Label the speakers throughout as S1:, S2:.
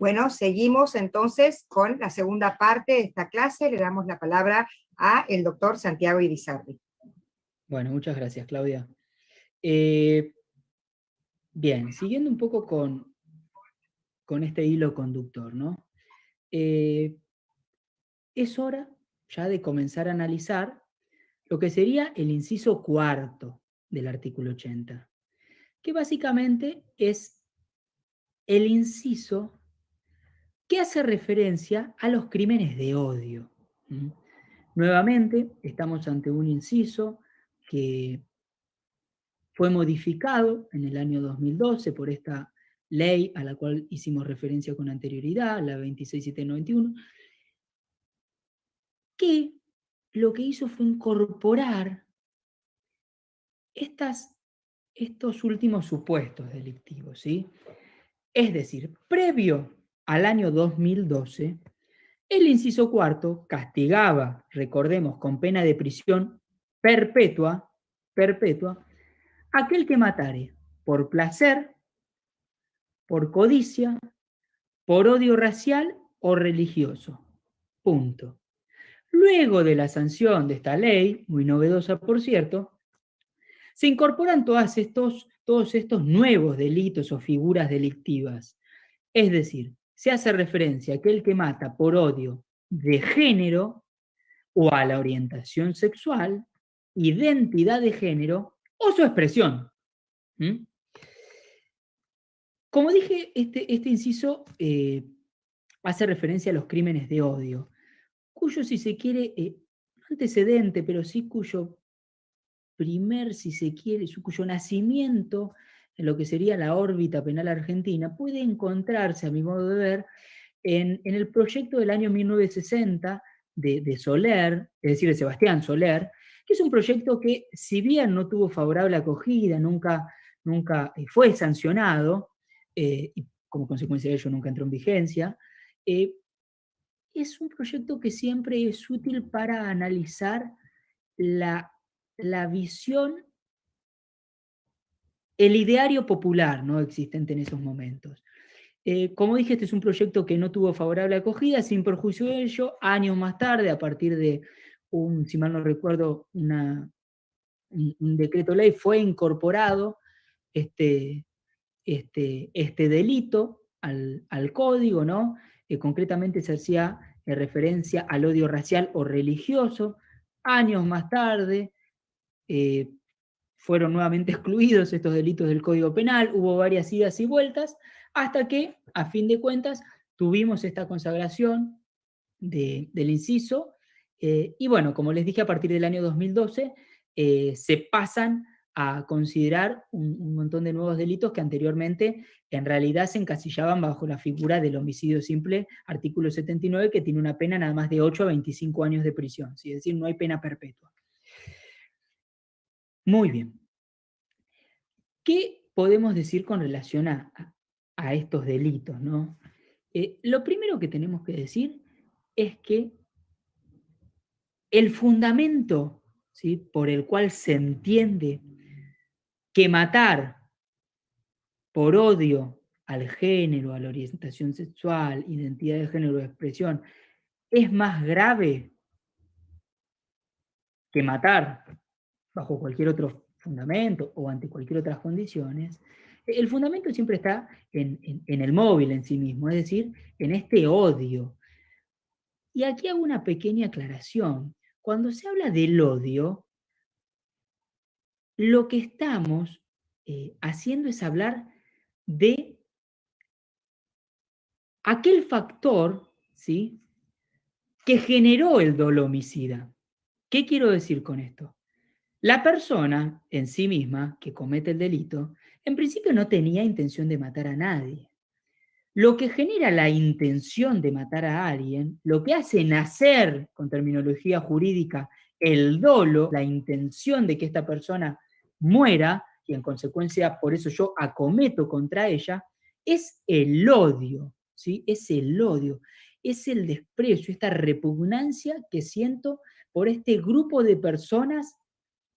S1: Bueno, seguimos entonces con la segunda parte de esta clase. Le damos la palabra a el doctor Santiago Irizarry.
S2: Bueno, muchas gracias, Claudia. Bien, siguiendo un poco con este hilo conductor, ¿no? Es hora ya de comenzar a analizar lo que sería el inciso cuarto del artículo 80, que básicamente es el inciso que hace referencia a los crímenes de odio. ¿Mm? Nuevamente, estamos ante un inciso que fue modificado en el año 2012 por esta ley a la cual hicimos referencia con anterioridad, la 26791, que lo que hizo fue incorporar estos últimos supuestos delictivos, ¿sí? Es decir, previo al año 2012, el inciso cuarto castigaba, recordemos, con pena de prisión perpetua, aquel que matare por placer, por codicia, por odio racial o religioso. Punto. Luego de la sanción de esta ley, muy novedosa por cierto, se incorporan todos estos nuevos delitos o figuras delictivas. Es decir, se hace referencia a aquel que mata por odio de género o a la orientación sexual, identidad de género o su expresión. ¿Mm? Como dije, este inciso hace referencia a los crímenes de odio, cuyo, si se quiere, no antecedente, pero sí cuyo primer, si se quiere, cuyo nacimiento en lo que sería la órbita penal argentina, puede encontrarse, a mi modo de ver, en el proyecto del año 1960 de Soler, es decir, de Sebastián Soler, que es un proyecto que, si bien no tuvo favorable acogida, nunca fue sancionado, y como consecuencia de ello nunca entró en vigencia, es un proyecto que siempre es útil para analizar la, la visión, el ideario popular, ¿no?, existente en esos momentos. Como dije, este es un proyecto que no tuvo favorable acogida, sin perjuicio de ello, años más tarde, a partir de si mal no recuerdo, un decreto ley, fue incorporado este delito al código, ¿no? Concretamente se hacía referencia al odio racial o religioso. Años más tarde eh, fueron nuevamente excluidos estos delitos del Código Penal, hubo varias idas y vueltas, hasta que, a fin de cuentas, tuvimos esta consagración del inciso, y bueno, como les dije, a partir del año 2012 se pasan a considerar un montón de nuevos delitos que anteriormente en realidad se encasillaban bajo la figura del homicidio simple, artículo 79, que tiene una pena nada más de 8 a 25 años de prisión, ¿sí? Es decir, no hay pena perpetua. Muy bien. ¿Qué podemos decir con relación a estos delitos, ¿no? Lo primero que tenemos que decir es que el fundamento, ¿sí?, por el cual se entiende que matar por odio al género, a la orientación sexual, identidad de género o expresión, es más grave que matar bajo cualquier otro fundamento o ante cualquier otras condiciones, el fundamento siempre está en el móvil en sí mismo, es decir, en este odio. Y aquí hago una pequeña aclaración. Cuando se habla del odio, lo que estamos haciendo es hablar de aquel factor, ¿sí?, que generó el dolo homicida. ¿Qué quiero decir con esto? La persona en sí misma que comete el delito, en principio no tenía intención de matar a nadie. Lo que genera la intención de matar a alguien, lo que hace nacer, con terminología jurídica, el dolo, la intención de que esta persona muera, y en consecuencia por eso yo acometo contra ella, es el odio, ¿sí? Es el odio, es el desprecio, esta repugnancia que siento por este grupo de personas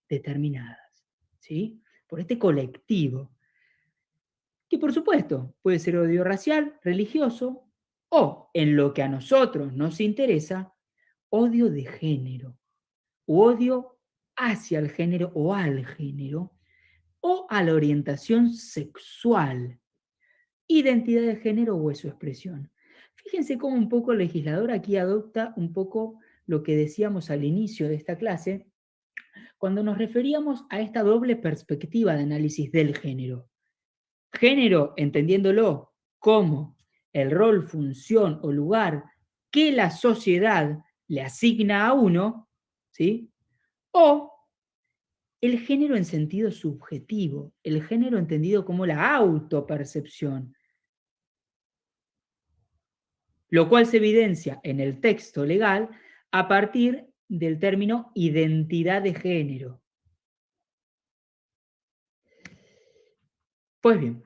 S2: determinadas, ¿sí? Por este colectivo, que por supuesto puede ser odio racial, religioso, O, en lo que a nosotros nos interesa, odio de género, u odio hacia el género o al género, o a la orientación sexual, identidad de género o su expresión. Fíjense cómo un poco el legislador aquí adopta un poco lo que decíamos al inicio de esta clase, cuando nos referíamos a esta doble perspectiva de análisis del género. Género, entendiéndolo como el rol, función o lugar que la sociedad le asigna a uno, ¿sí? O el género en sentido subjetivo, el género entendido como la autopercepción, lo cual se evidencia en el texto legal a partir del término identidad de género. Pues bien,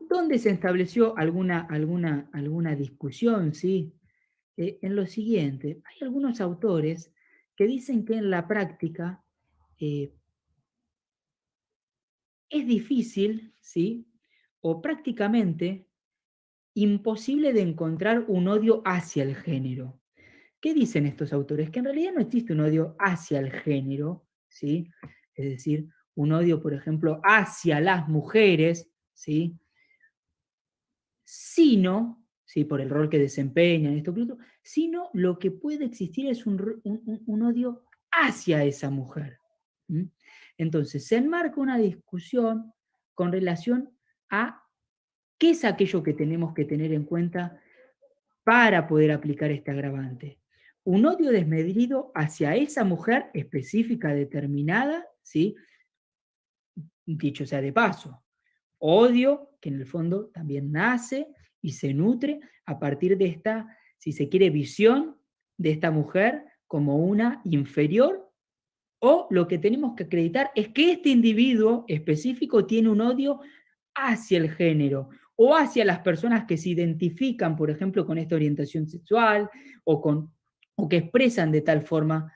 S2: ¿dónde se estableció alguna discusión? ¿Sí? En lo siguiente, hay algunos autores que dicen que en la práctica es difícil, ¿sí? O prácticamente imposible de encontrar un odio hacia el género. ¿Qué dicen estos autores? Que en realidad no existe un odio hacia el género, ¿sí? Es decir, un odio, por ejemplo, hacia las mujeres, ¿sí? Sino, ¿sí? Por el rol que desempeñan, esto, sino lo que puede existir es un odio hacia esa mujer. ¿Mm? Entonces, se enmarca una discusión con relación a qué es aquello que tenemos que tener en cuenta para poder aplicar este agravante. Un odio desmedido hacia esa mujer específica, determinada, ¿sí? Dicho sea de paso. Odio que en el fondo también nace y se nutre a partir de esta, si se quiere, visión de esta mujer como una inferior, o lo que tenemos que acreditar es que este individuo específico tiene un odio hacia el género o hacia las personas que se identifican, por ejemplo, con esta orientación sexual o que expresan de tal forma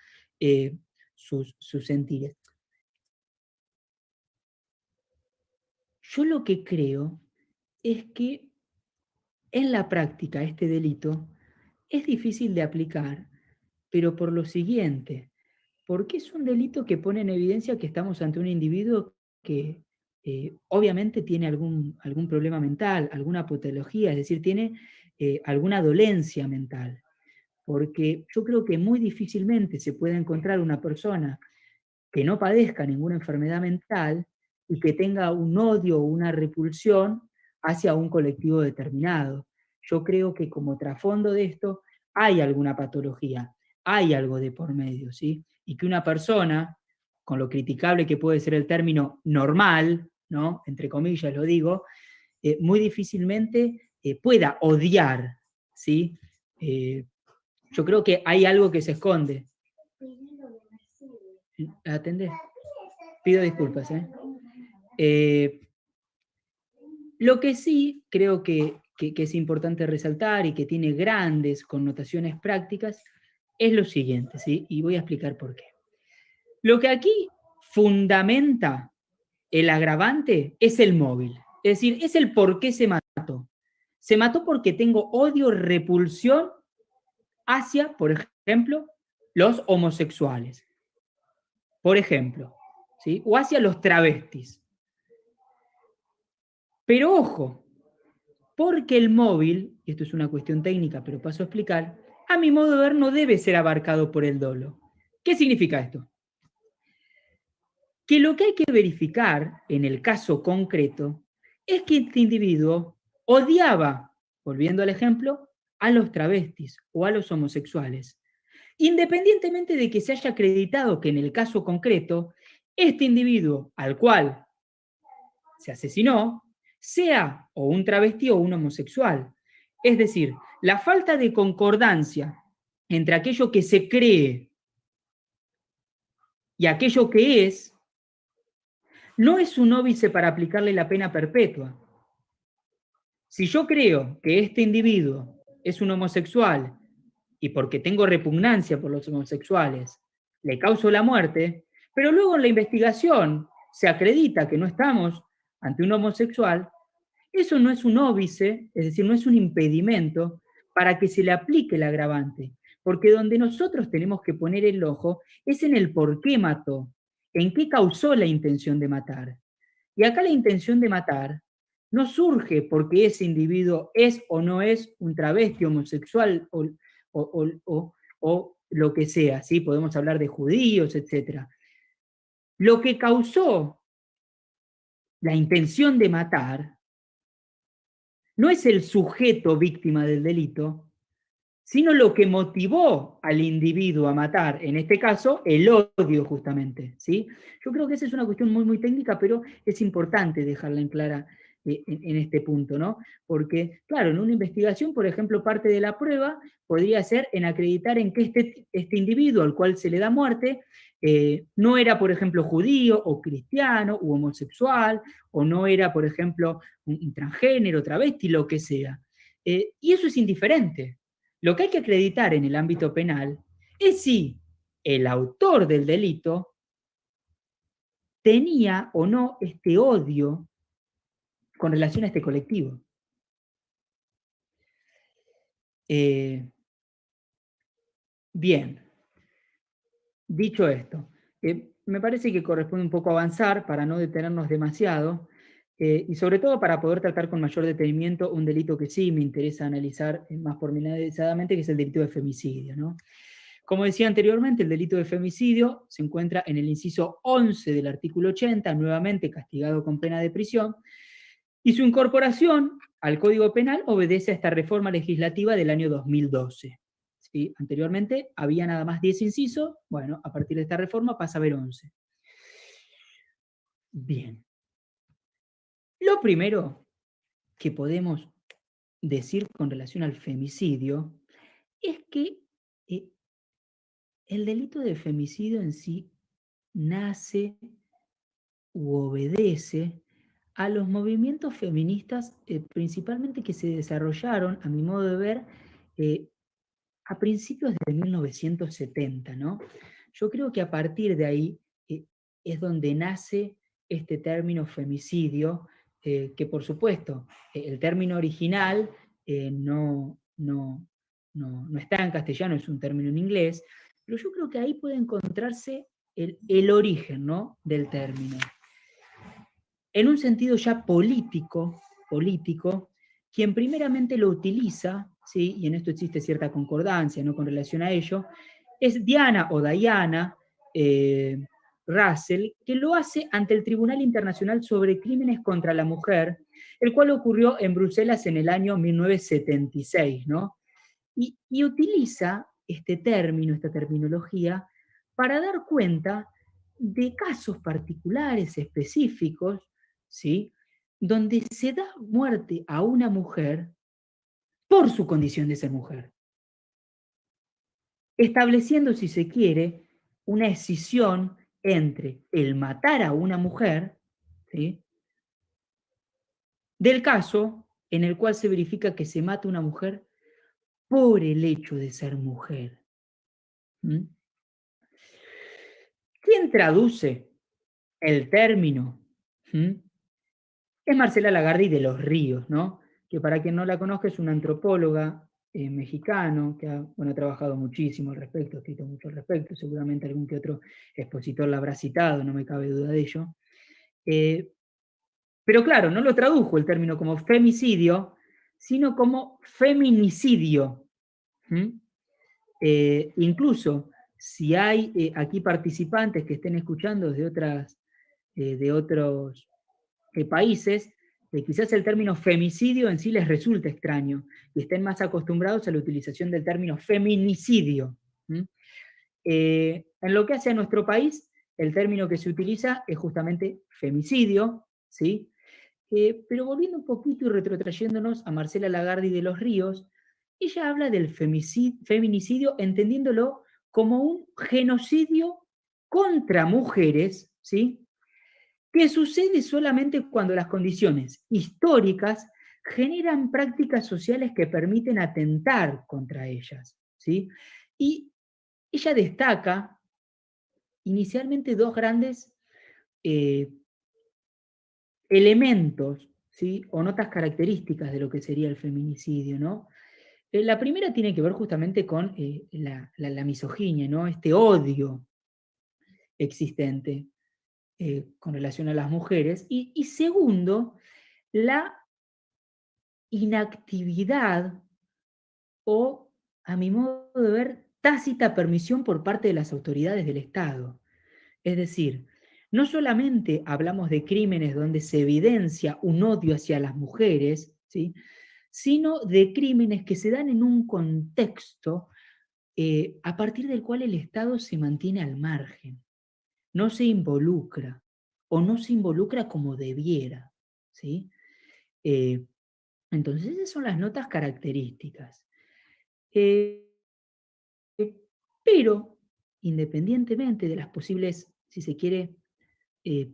S2: sus sentires. Yo lo que creo es que en la práctica este delito es difícil de aplicar, pero por lo siguiente, porque es un delito que pone en evidencia que estamos ante un individuo que obviamente tiene algún problema mental, alguna patología, es decir, tiene alguna dolencia mental. Porque yo creo que muy difícilmente se puede encontrar una persona que no padezca ninguna enfermedad mental y que tenga un odio o una repulsión hacia un colectivo determinado. Yo creo que como trasfondo de esto hay alguna patología, hay algo de por medio, ¿sí? Y que una persona, con lo criticable que puede ser el término normal, ¿no? Entre comillas lo digo, muy difícilmente pueda odiar, ¿sí? Yo creo que hay algo que se esconde. ¿Atendés? Pido disculpas, lo que sí creo que es importante resaltar y que tiene grandes connotaciones prácticas es lo siguiente, ¿sí? Y voy a explicar por qué. Lo que aquí fundamenta el agravante es el móvil, es decir, es el por qué se mató. Se mató porque tengo odio, repulsión hacia, por ejemplo, los homosexuales. Por ejemplo, ¿sí? O hacia los travestis. Pero ojo, porque el móvil, y esto es una cuestión técnica, pero paso a explicar, a mi modo de ver no debe ser abarcado por el dolo. ¿Qué significa esto? Que lo que hay que verificar en el caso concreto es que este individuo odiaba, volviendo al ejemplo, a los travestis o a los homosexuales, independientemente de que se haya acreditado que en el caso concreto, este individuo al cual se asesinó, sea o un travesti o un homosexual. Es decir, la falta de concordancia entre aquello que se cree y aquello que es, no es un óbice para aplicarle la pena perpetua. Si yo creo que este individuo es un homosexual y porque tengo repugnancia por los homosexuales, le causo la muerte, pero luego en la investigación se acredita que no estamos ante un homosexual, Eso no es un óbice, es decir, no es un impedimento para que se le aplique el agravante, porque donde nosotros tenemos que poner el ojo es en el por qué mató, en qué causó la intención de matar. Y acá la intención de matar no surge porque ese individuo es o no es un travesti homosexual o lo que sea, ¿sí? Podemos hablar de judíos, etc. Lo que causó la intención de matar no es el sujeto víctima del delito, sino lo que motivó al individuo a matar, en este caso, el odio justamente, ¿sí? Yo creo que esa es una cuestión muy, muy técnica, pero es importante dejarla en clara en este punto, ¿no? Porque, claro, en una investigación, por ejemplo, parte de la prueba podría ser en acreditar en que este individuo al cual se le da muerte no era, por ejemplo, judío o cristiano o homosexual, o no era, por ejemplo, un transgénero, travesti, lo que sea. Y eso es indiferente. Lo que hay que acreditar en el ámbito penal es si el autor del delito tenía o no este odio con relación a este colectivo. Bien, dicho esto, me parece que corresponde un poco avanzar para no detenernos demasiado y sobre todo para poder tratar con mayor detenimiento un delito que sí me interesa analizar más pormenorizadamente, que es el delito de femicidio, ¿no? Como decía anteriormente, el delito de femicidio se encuentra en el inciso 11 del artículo 80, nuevamente castigado con pena de prisión, y su incorporación al Código Penal obedece a esta reforma legislativa del año 2012. ¿Sí? Anteriormente había nada más 10 incisos, bueno, a partir de esta reforma pasa a haber 11. Bien. Lo primero que podemos decir con relación al femicidio es que el delito de femicidio en sí nace u obedece a los movimientos feministas principalmente que se desarrollaron, a mi modo de ver, eh, a principios de 1970, ¿no? Yo creo que a partir de ahí es donde nace este término femicidio, que por supuesto, el término original no está en castellano, es un término en inglés, pero yo creo que ahí puede encontrarse el origen, ¿no?, del término. En un sentido ya político, quien primeramente lo utiliza, ¿sí?, y en esto existe cierta concordancia, ¿no?, con relación a ello, es Diana o Diana Russell, que lo hace ante el Tribunal Internacional sobre Crímenes contra la Mujer, el cual ocurrió en Bruselas en el año 1976, ¿no? Y utiliza este término, esta terminología, para dar cuenta de casos particulares, específicos, ¿sí?, donde se da muerte a una mujer por su condición de ser mujer, estableciendo, si se quiere, una escisión entre el matar a una mujer, ¿sí?, del caso en el cual se verifica que se mata a una mujer por el hecho de ser mujer. ¿Mm? ¿Quién traduce el término? ¿Mm? Es Marcela Lagarde de los Ríos, ¿no?, que para quien no la conozca es una antropóloga mexicano que ha trabajado muchísimo al respecto, ha escrito mucho al respecto, seguramente algún que otro expositor la habrá citado, no me cabe duda de ello. Pero claro, no lo tradujo el término como femicidio, sino como feminicidio. ¿Mm? Incluso si hay aquí participantes que estén escuchando de otros países, quizás el término femicidio en sí les resulta extraño y estén más acostumbrados a la utilización del término feminicidio. ¿Mm? En lo que hace a nuestro país, el término que se utiliza es justamente femicidio, ¿sí? Pero volviendo un poquito y retrotrayéndonos a Marcela Lagarde de los Ríos, ella habla del feminicidio entendiéndolo como un genocidio contra mujeres, ¿sí?, que sucede solamente cuando las condiciones históricas generan prácticas sociales que permiten atentar contra ellas, ¿sí? Y ella destaca inicialmente dos grandes elementos, ¿sí? O notas características de lo que sería el feminicidio, ¿no? La primera tiene que ver justamente con la misoginia, ¿no? Este odio existente con relación a las mujeres. Y segundo, la inactividad o, a mi modo de ver, tácita permisión por parte de las autoridades del Estado. Es decir, no solamente hablamos de crímenes donde se evidencia un odio hacia las mujeres, ¿sí?, sino de crímenes que se dan en un contexto a partir del cual el Estado se mantiene al margen, no se involucra o no se involucra como debiera, ¿sí? Eh, entonces, esas son las notas características. Eh, pero, independientemente de las posibles, si se quiere, eh,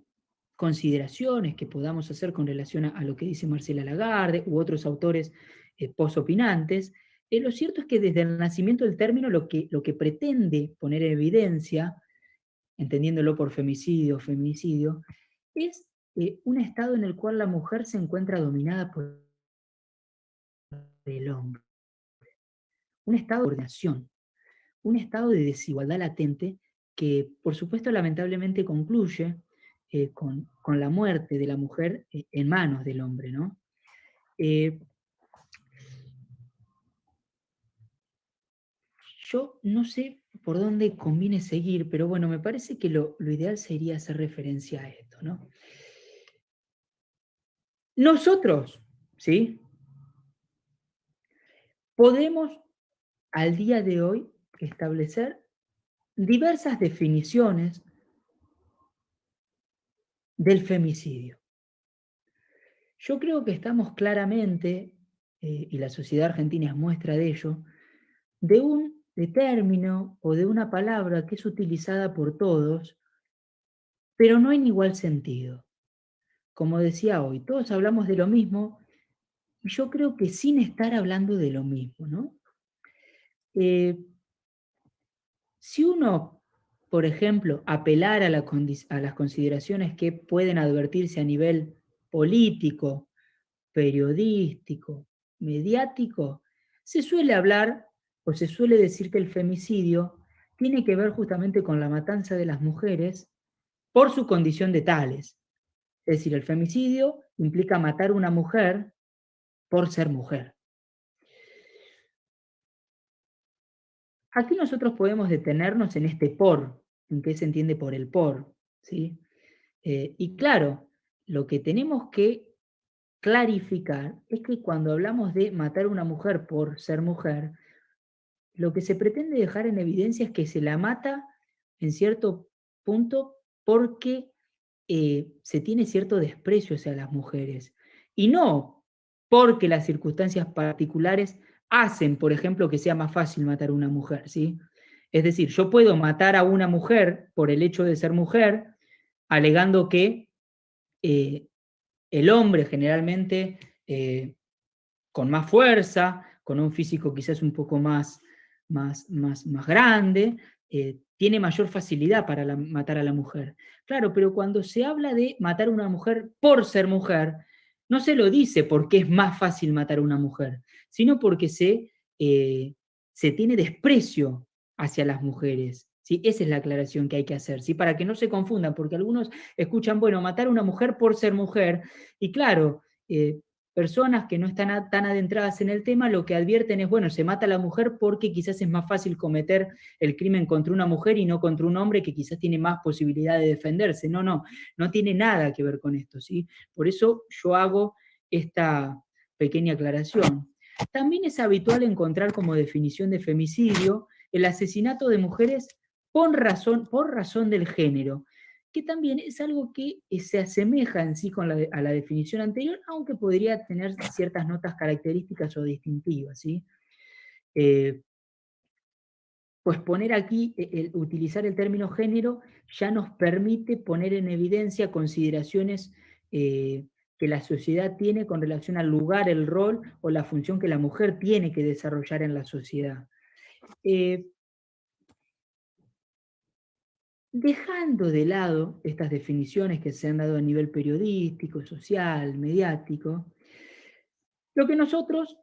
S2: consideraciones que podamos hacer con relación a lo que dice Marcela Lagarde u otros autores posopinantes, lo cierto es que desde el nacimiento del término lo que pretende poner en evidencia, entendiéndolo por femicidio, feminicidio, es un estado en el cual la mujer se encuentra dominada por el hombre, un estado de coordinación, un estado de desigualdad latente que, por supuesto, lamentablemente concluye con la muerte de la mujer en manos del hombre, ¿no? Yo no sé por dónde conviene seguir, pero bueno, me parece que lo ideal sería hacer referencia a esto, ¿no? Nosotros, ¿sí? Podemos al día de hoy establecer diversas definiciones del femicidio. Yo creo que estamos claramente, y la sociedad argentina es muestra de ello, de un término o de una palabra que es utilizada por todos, pero no en igual sentido. Como decía hoy, todos hablamos de lo mismo, y yo creo que sin estar hablando de lo mismo, ¿no? Si uno, por ejemplo, apelara a las consideraciones que pueden advertirse a nivel político, periodístico, mediático, se suele hablar o se suele decir que el femicidio tiene que ver justamente con la matanza de las mujeres por su condición de tales. Es decir, el femicidio implica matar a una mujer por ser mujer. Aquí nosotros podemos detenernos en este por, en qué se entiende por el por, ¿sí? Y claro, lo que tenemos que clarificar es que cuando hablamos de matar a una mujer por ser mujer, lo que se pretende dejar en evidencia es que se la mata en cierto punto porque se tiene cierto desprecio hacia las mujeres. Y no porque las circunstancias particulares hacen, por ejemplo, que sea más fácil matar a una mujer, ¿sí? Es decir, yo puedo matar a una mujer por el hecho de ser mujer, alegando que eh, el hombre generalmente con más fuerza, con un físico quizás un poco más grande, tiene mayor facilidad para matar a la mujer. Claro, pero cuando se habla de matar a una mujer por ser mujer, no se lo dice porque es más fácil matar a una mujer, sino porque se tiene desprecio hacia las mujeres. ¿Sí? Esa es la aclaración que hay que hacer, ¿sí? Para que no se confundan, porque algunos escuchan, bueno, matar a una mujer por ser mujer, y claro, personas que no están tan adentradas en el tema, lo que advierten es, bueno, se mata a la mujer porque quizás es más fácil cometer el crimen contra una mujer y no contra un hombre que quizás tiene más posibilidad de defenderse. No tiene nada que ver con esto, ¿sí? Por eso yo hago esta pequeña aclaración. También es habitual encontrar como definición de femicidio el asesinato de mujeres por razón del género, que también es algo que se asemeja en sí a la definición anterior, aunque podría tener ciertas notas características o distintivas, ¿sí? Pues poner aquí, utilizar el término género ya nos permite poner en evidencia consideraciones que la sociedad tiene con relación al lugar, el rol o la función que la mujer tiene que desarrollar en la sociedad. dejando de lado estas definiciones que se han dado a nivel periodístico, social, mediático, lo que nosotros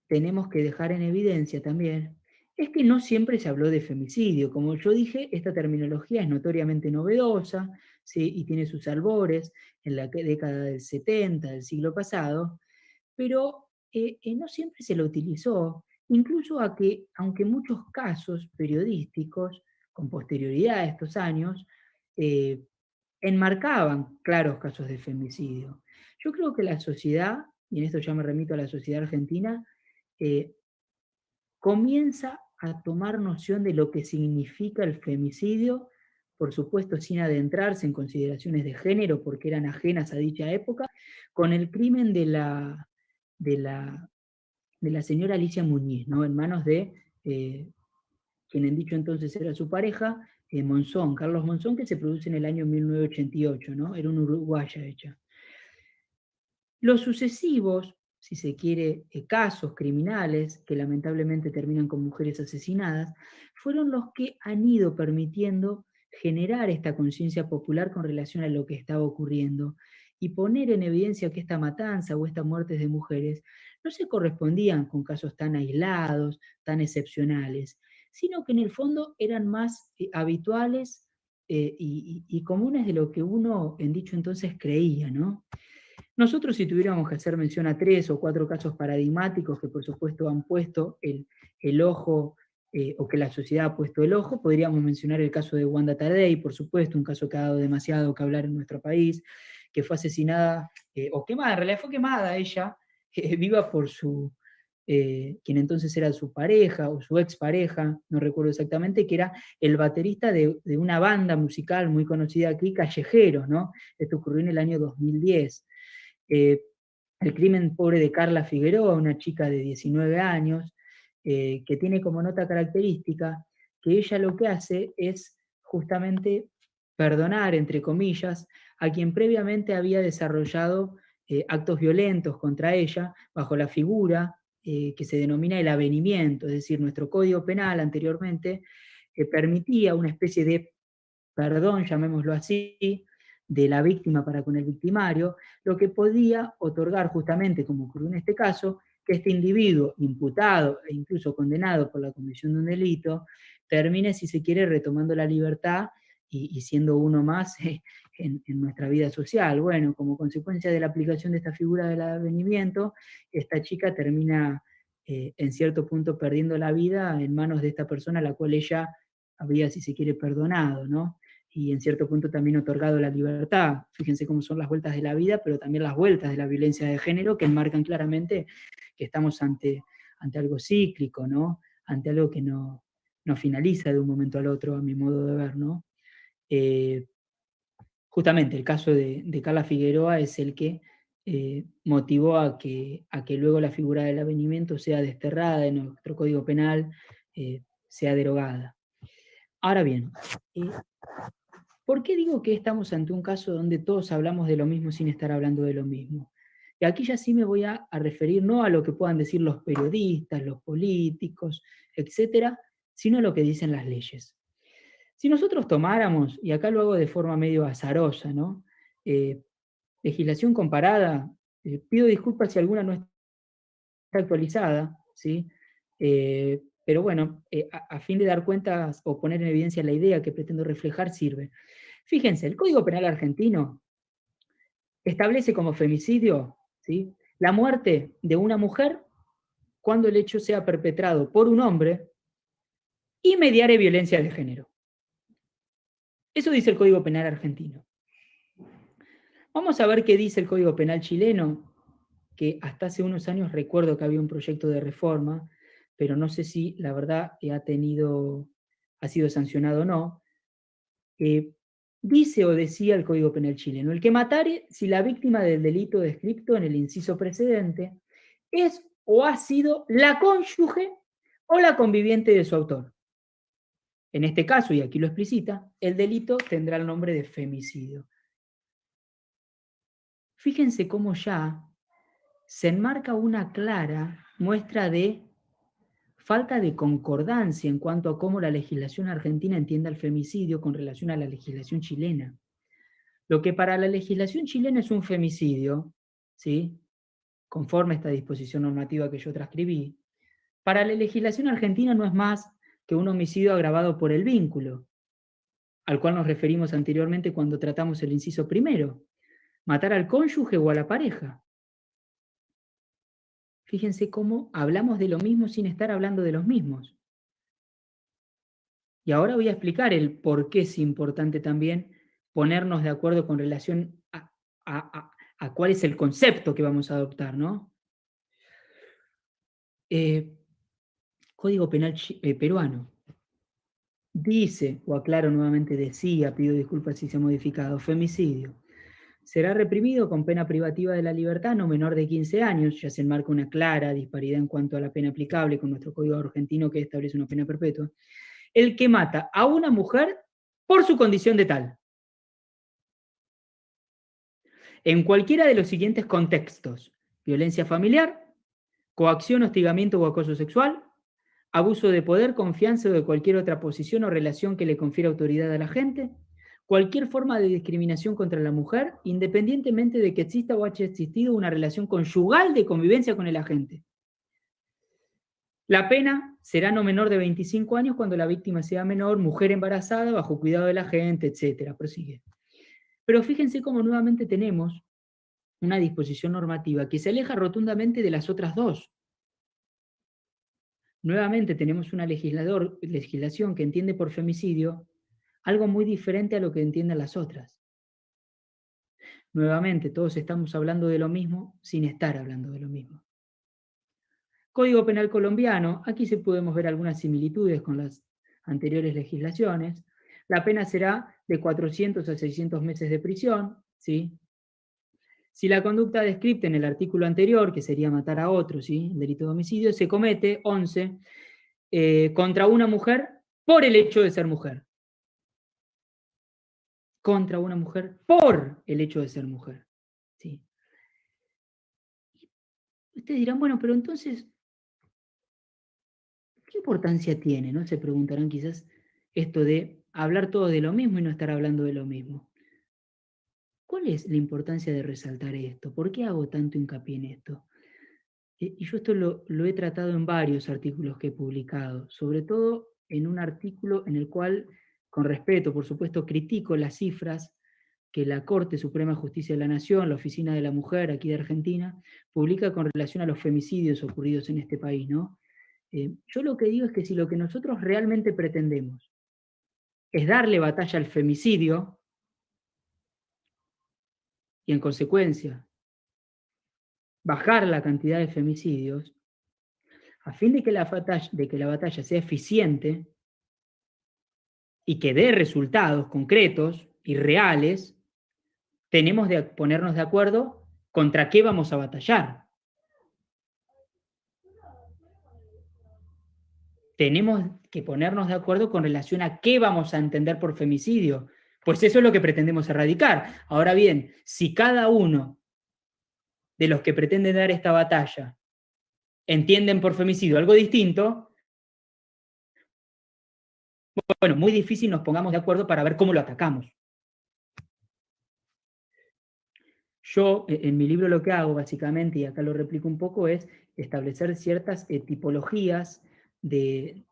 S2: tenemos que dejar en evidencia también es que no siempre se habló de femicidio. Como yo dije, esta terminología es notoriamente novedosa, ¿sí? Y tiene sus albores en la década del 70 del siglo pasado, pero no siempre se lo utilizó, incluso aunque en muchos casos periodísticos, con posterioridad a estos años, eh, enmarcaban claros casos de femicidio. Yo creo que la sociedad, y en esto ya me remito a la sociedad argentina, eh, comienza a tomar noción de lo que significa el femicidio, por supuesto sin adentrarse en consideraciones de género, porque eran ajenas a dicha época, con el crimen de la, de la señora Alicia Muñiz, ¿no? En manos de quien en dicho entonces era su pareja, Monzón, Carlos Monzón, que se produce en el año 1988, ¿no? Era una uruguaya hecha. Los sucesivos, si se quiere, casos criminales que lamentablemente terminan con mujeres asesinadas, fueron los que han ido permitiendo generar esta conciencia popular con relación a lo que estaba ocurriendo y poner en evidencia que esta matanza o estas muertes de mujeres no se correspondían con casos tan aislados, tan excepcionales, sino que en el fondo eran más habituales y comunes de lo que uno en dicho entonces creía, ¿no? Nosotros, si tuviéramos que hacer mención a 3 o 4 casos paradigmáticos que por supuesto han puesto el ojo, o que la sociedad ha puesto el ojo, podríamos mencionar el caso de Wanda Tadei, por supuesto, un caso que ha dado demasiado que hablar en nuestro país, que fue asesinada, o quemada, en realidad fue quemada ella, viva por quien entonces era su pareja o su expareja, no recuerdo exactamente, que era el baterista de una banda musical muy conocida aquí, Callejeros, ¿no? Esto ocurrió en el año 2010. Eh, el crimen pobre de Carla Figueroa, una chica de 19 años, que tiene como nota característica que ella lo que hace es justamente perdonar, entre comillas, a quien previamente había desarrollado actos violentos contra ella bajo la figura que se denomina el avenimiento, es decir, nuestro código penal anteriormente permitía una especie de perdón, llamémoslo así, de la víctima para con el victimario, lo que podía otorgar justamente, como ocurrió en este caso, que este individuo imputado e incluso condenado por la comisión de un delito, termine, si se quiere, retomando la libertad y siendo uno más en nuestra vida social. Bueno, como consecuencia de la aplicación de esta figura del avenimiento, esta chica termina en cierto punto perdiendo la vida en manos de esta persona a la cual ella había, si se quiere, perdonado, ¿no? Y en cierto punto también otorgado la libertad. Fíjense cómo son las vueltas de la vida, pero también las vueltas de la violencia de género que enmarcan claramente que estamos ante algo cíclico, ¿no? Ante algo que no finaliza de un momento al otro, a mi modo de ver, ¿no? Justamente el caso de Carla Figueroa es el que motivó a que luego la figura del avenimiento sea desterrada de nuestro Código Penal, sea derogada. Ahora bien, ¿por qué digo que estamos ante un caso donde todos hablamos de lo mismo sin estar hablando de lo mismo? Y aquí ya sí me voy a referir no a lo que puedan decir los periodistas, los políticos, etcétera, sino a lo que dicen las leyes. Si nosotros tomáramos, y acá lo hago de forma medio azarosa, ¿no? Legislación comparada, pido disculpas si alguna no está actualizada, ¿sí? Pero bueno, a fin de dar cuenta o poner en evidencia la idea que pretendo reflejar, sirve. Fíjense, el Código Penal argentino establece como femicidio, ¿sí?, la muerte de una mujer cuando el hecho sea perpetrado por un hombre y mediare violencia de género. Eso dice el Código Penal argentino. Vamos a ver qué dice el Código Penal chileno, que hasta hace unos años recuerdo que había un proyecto de reforma, pero no sé si la verdad ha sido sancionado o no. Dice o decía el Código Penal chileno: el que matare, si la víctima del delito descripto en el inciso precedente es o ha sido la cónyuge o la conviviente de su autor. En este caso, y aquí lo explicita, el delito tendrá el nombre de femicidio. Fíjense cómo ya se enmarca una clara muestra de falta de concordancia en cuanto a cómo la legislación argentina entiende el femicidio con relación a la legislación chilena. Lo que para la legislación chilena es un femicidio, ¿sí?, conforme a esta disposición normativa que yo transcribí, para la legislación argentina no es más que un homicidio agravado por el vínculo, al cual nos referimos anteriormente cuando tratamos el inciso primero, matar al cónyuge o a la pareja. Fíjense cómo hablamos de lo mismo sin estar hablando de los mismos. Y ahora voy a explicar el por qué es importante también ponernos de acuerdo con relación a cuál es el concepto que vamos a adoptar, ¿no? Código Penal peruano dice, o aclaro nuevamente, decía, pido disculpas si se ha modificado, femicidio será reprimido con pena privativa de la libertad no menor de 15 años, ya se enmarca una clara disparidad en cuanto a la pena aplicable con nuestro código argentino que establece una pena perpetua, el que mata a una mujer por su condición de tal. En cualquiera de los siguientes contextos: violencia familiar, coacción, hostigamiento o acoso sexual, abuso de poder, confianza o de cualquier otra posición o relación que le confiera autoridad a la gente, cualquier forma de discriminación contra la mujer, independientemente de que exista o haya existido una relación conyugal de convivencia con el agente. La pena será no menor de 25 años cuando la víctima sea menor, mujer embarazada, bajo cuidado de la agente, etc. Prosigue. Pero fíjense cómo nuevamente tenemos una disposición normativa que se aleja rotundamente de las otras dos. Nuevamente tenemos una legislación que entiende por femicidio algo muy diferente a lo que entienden las otras. Nuevamente, todos estamos hablando de lo mismo sin estar hablando de lo mismo. Código Penal colombiano, aquí sí podemos ver algunas similitudes con las anteriores legislaciones. La pena será de 400 a 600 meses de prisión, ¿sí? Si la conducta descrita en el artículo anterior, que sería matar a otro, ¿sí?, el delito de homicidio, se comete, 11, contra una mujer por el hecho de ser mujer. Contra una mujer por el hecho de ser mujer. ¿Sí? Ustedes dirán, bueno, pero entonces, ¿qué importancia tiene? ¿No? Se preguntarán quizás esto de hablar todos de lo mismo y no estar hablando de lo mismo. ¿Cuál es la importancia de resaltar esto? ¿Por qué hago tanto hincapié en esto? Y yo esto lo he tratado en varios artículos que he publicado, sobre todo en un artículo en el cual, con respeto, por supuesto, critico las cifras que la Corte Suprema de Justicia de la Nación, la Oficina de la Mujer aquí de Argentina, publica con relación a los femicidios ocurridos en este país, ¿no? Yo lo que digo es que si lo que nosotros realmente pretendemos es darle batalla al femicidio, y en consecuencia bajar la cantidad de femicidios, a fin de que la batalla sea eficiente y que dé resultados concretos y reales, tenemos de ponernos de acuerdo contra qué vamos a batallar. Tenemos que ponernos de acuerdo con relación a qué vamos a entender por femicidio, pues eso es lo que pretendemos erradicar. Ahora bien, si cada uno de los que pretenden dar esta batalla entienden por femicidio algo distinto, bueno, muy difícil nos pongamos de acuerdo para ver cómo lo atacamos. Yo, en mi libro lo que hago básicamente, y acá lo replico un poco, es establecer ciertas tipologías de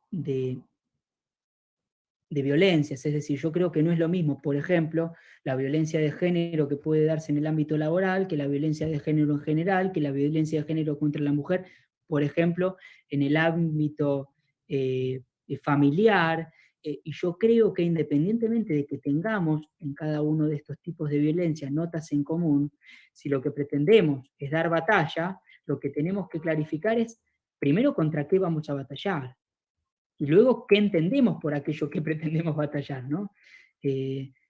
S2: violencias, es decir, yo creo que no es lo mismo, por ejemplo, la violencia de género que puede darse en el ámbito laboral, que la violencia de género en general, que la violencia de género contra la mujer, por ejemplo, en el ámbito familiar, y yo creo que independientemente de que tengamos en cada uno de estos tipos de violencia notas en común, si lo que pretendemos es dar batalla, lo que tenemos que clarificar es, primero, contra qué vamos a batallar, y luego qué entendemos por aquello que pretendemos batallar, ¿no?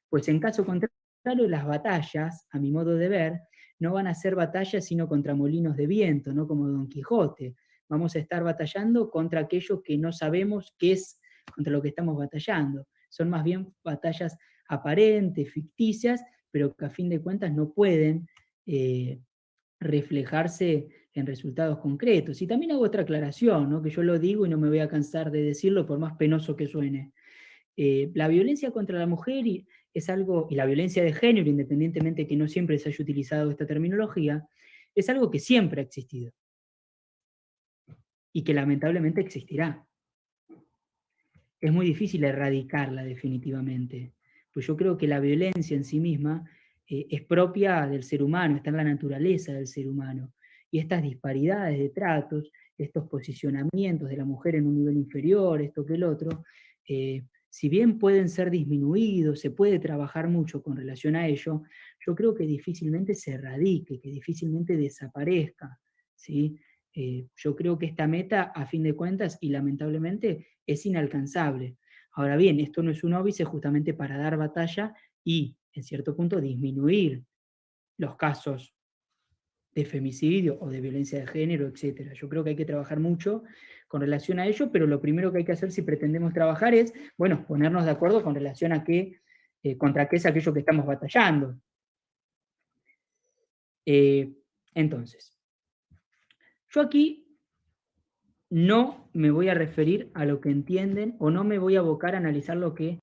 S2: Pues en caso contrario, las batallas, a mi modo de ver, no van a ser batallas sino contra molinos de viento, no como Don Quijote. Vamos a estar batallando contra aquello que no sabemos qué es contra lo que estamos batallando. Son más bien batallas aparentes, ficticias, pero que a fin de cuentas no pueden reflejarse en resultados concretos. Y también hago otra aclaración, ¿no? Que yo lo digo y no me voy a cansar de decirlo por más penoso que suene. La violencia contra la mujer es algo, y la violencia de género, independientemente que no siempre se haya utilizado esta terminología, es algo que siempre ha existido y que lamentablemente existirá. Es muy difícil erradicarla definitivamente, pues yo creo que la violencia en sí misma es propia del ser humano, está en la naturaleza del ser humano, y estas disparidades de tratos, estos posicionamientos de la mujer en un nivel inferior, esto que el otro, si bien pueden ser disminuidos, se puede trabajar mucho con relación a ello, yo creo que difícilmente se erradique, que difícilmente desaparezca, ¿sí? Yo creo que esta meta, a fin de cuentas, y lamentablemente, es inalcanzable. Ahora bien, esto no es un óbice justamente para dar batalla y, en cierto punto, disminuir los casos de femicidio o de violencia de género, etc. Yo creo que hay que trabajar mucho con relación a ello, pero lo primero que hay que hacer si pretendemos trabajar es, bueno, ponernos de acuerdo con relación a qué, contra qué es aquello que estamos batallando. Entonces, yo aquí no me voy a referir a lo que entienden o no me voy a abocar a analizar lo que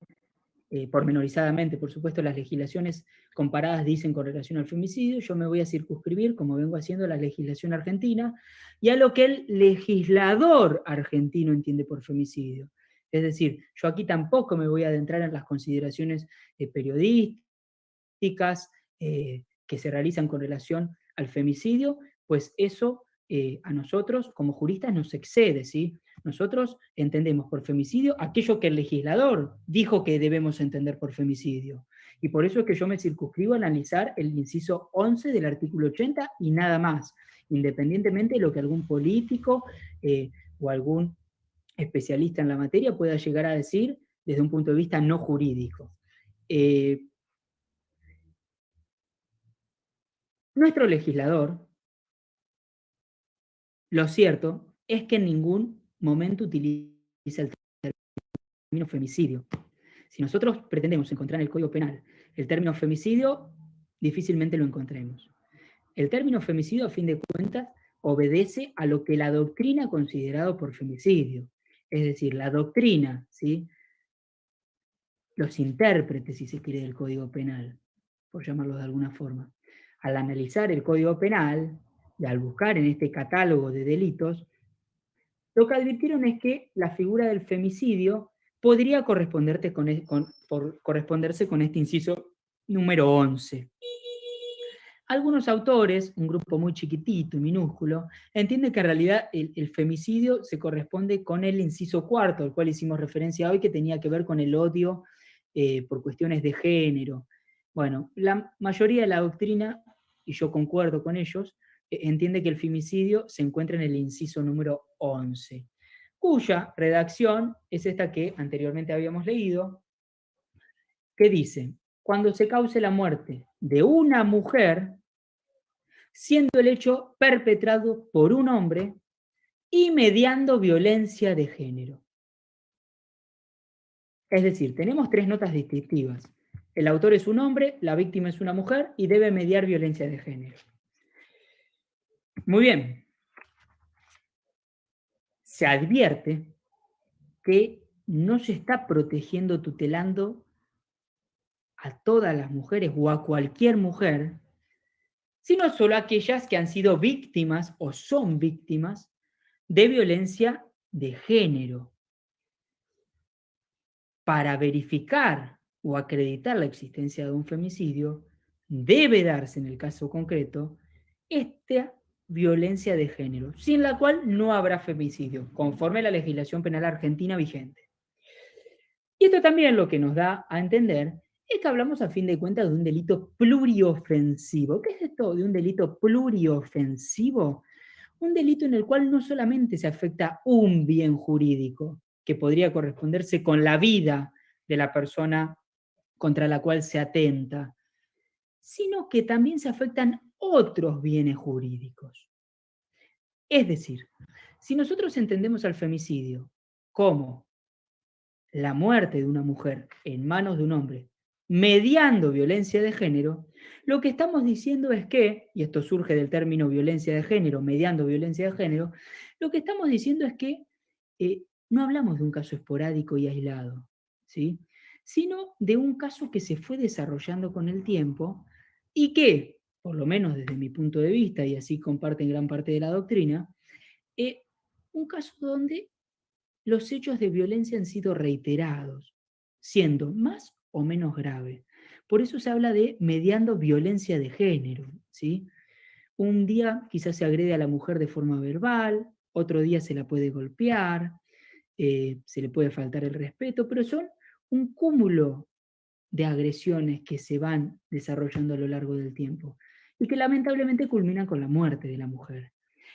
S2: pormenorizadamente, por supuesto, las legislaciones comparadas dicen con relación al femicidio, yo me voy a circunscribir, como vengo haciendo, la legislación argentina y a lo que el legislador argentino entiende por femicidio. Es decir, yo aquí tampoco me voy a adentrar en las consideraciones periodísticas que se realizan con relación al femicidio, pues eso a nosotros como juristas nos excede, ¿sí? Nosotros entendemos por femicidio aquello que el legislador dijo que debemos entender por femicidio. Y por eso es que yo me circunscribo a analizar el inciso 11 del artículo 80 y nada más, independientemente de lo que algún político o algún especialista en la materia pueda llegar a decir desde un punto de vista no jurídico. Nuestro legislador, lo cierto es que en ningún momento utiliza el término femicidio. Si nosotros pretendemos encontrar en el Código Penal el término femicidio, difícilmente lo encontremos. El término femicidio, a fin de cuentas, obedece a lo que la doctrina ha considerado por femicidio. Es decir, la doctrina, ¿sí? Los intérpretes, si se quiere, del Código Penal, por llamarlo de alguna forma, al analizar el Código Penal y al buscar en este catálogo de delitos, lo que advirtieron es que la figura del femicidio podría corresponderse con este inciso número 11. Algunos autores, un grupo muy chiquitito y minúsculo, entienden que en realidad el femicidio se corresponde con el inciso 4, al cual hicimos referencia hoy, que tenía que ver con el odio por cuestiones de género. Bueno, la mayoría de la doctrina, y yo concuerdo con ellos, entiende que el femicidio se encuentra en el inciso número 11, cuya redacción es esta que anteriormente habíamos leído, que dice: cuando se cause la muerte de una mujer, siendo el hecho perpetrado por un hombre y mediando violencia de género. Es decir, tenemos tres notas distintivas. El autor es un hombre, la víctima es una mujer y debe mediar violencia de género. Muy bien. Se advierte que no se está protegiendo, tutelando a todas las mujeres o a cualquier mujer, sino solo a aquellas que han sido víctimas o son víctimas de violencia de género. Para verificar o acreditar la existencia de un femicidio, debe darse en el caso concreto esta violencia de género, sin la cual no habrá femicidio, conforme a la legislación penal argentina vigente. Y esto también lo que nos da a entender es que hablamos a fin de cuentas de un delito pluriofensivo. ¿Qué es esto de un delito pluriofensivo? Un delito en el cual no solamente se afecta un bien jurídico, que podría corresponderse con la vida de la persona contra la cual se atenta, sino que también se afectan otros bienes jurídicos. Es decir, si nosotros entendemos al femicidio como la muerte de una mujer en manos de un hombre mediando violencia de género, Lo que estamos diciendo es que, y esto surge del término violencia de género, mediando violencia de género, lo que estamos diciendo es que no hablamos de un caso esporádico y aislado, ¿sí? Sino de un caso que se fue desarrollando con el tiempo y que, por lo menos desde mi punto de vista, y así comparten gran parte de la doctrina, un caso donde los hechos de violencia han sido reiterados, siendo más o menos graves. Por eso se habla de mediando violencia de género, ¿sí? Un día quizás se agrede a la mujer de forma verbal, otro día se la puede golpear, se le puede faltar el respeto, pero son un cúmulo de agresiones que se van desarrollando a lo largo del tiempo y que lamentablemente culminan con la muerte de la mujer.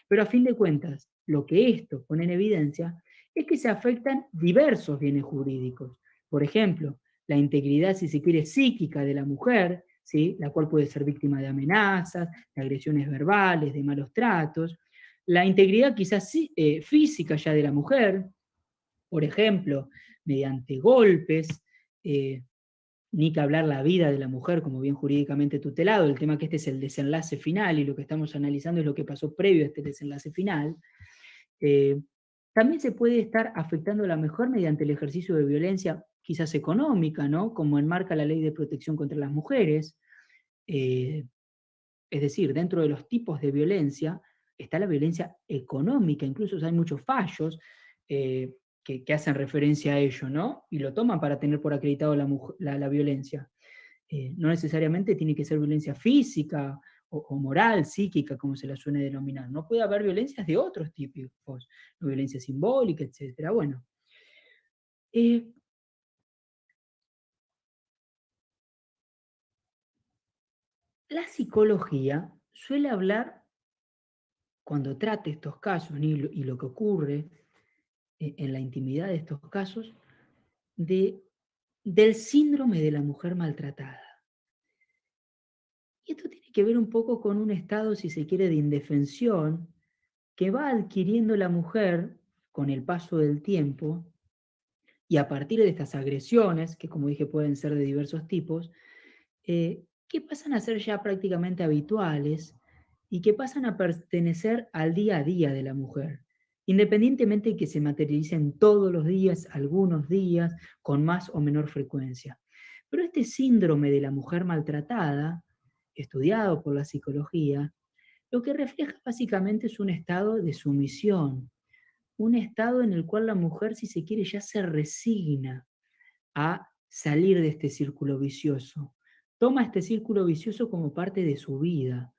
S2: Pero a fin de cuentas, lo que esto pone en evidencia es que se afectan diversos bienes jurídicos. Por ejemplo, la integridad, si se quiere, psíquica de la mujer, ¿sí? La cual puede ser víctima de amenazas, de agresiones verbales, de malos tratos. La integridad quizás física ya de la mujer, por ejemplo, mediante golpes, eh, ni que hablar la vida de la mujer como bien jurídicamente tutelado, el tema que este es el desenlace final y lo que estamos analizando es lo que pasó previo a este desenlace final. eh, También se puede estar afectando a la mujer mediante el ejercicio de violencia, quizás económica, ¿no? Como enmarca la Ley de Protección contra las Mujeres. eh, es decir, dentro de los tipos de violencia está la violencia económica, incluso hay muchos fallos que hacen referencia a ello, ¿no? Y lo toman para tener por acreditado la violencia. No necesariamente tiene que ser violencia física o moral, psíquica, como se la suele denominar. No puede haber violencias de otros tipos, ¿no? Violencia simbólica, etc. Bueno, eh, la psicología suele hablar, cuando trate estos casos, ¿no? Y lo que ocurre en la intimidad de estos casos, de, del síndrome de la mujer maltratada. Y esto tiene que ver un poco con un estado, si se quiere, de indefensión que va adquiriendo la mujer con el paso del tiempo y a partir de estas agresiones, que como dije pueden ser de diversos tipos, que pasan a ser ya prácticamente habituales y que pasan a pertenecer al día a día de la mujer, independientemente de que se materialicen todos los días, algunos días, con más o menor frecuencia. Pero este síndrome de la mujer maltratada, estudiado por la psicología, lo que refleja básicamente es un estado de sumisión, un estado en el cual la mujer, si se quiere, ya se resigna a salir de este círculo vicioso. Toma este círculo vicioso como parte de su vida,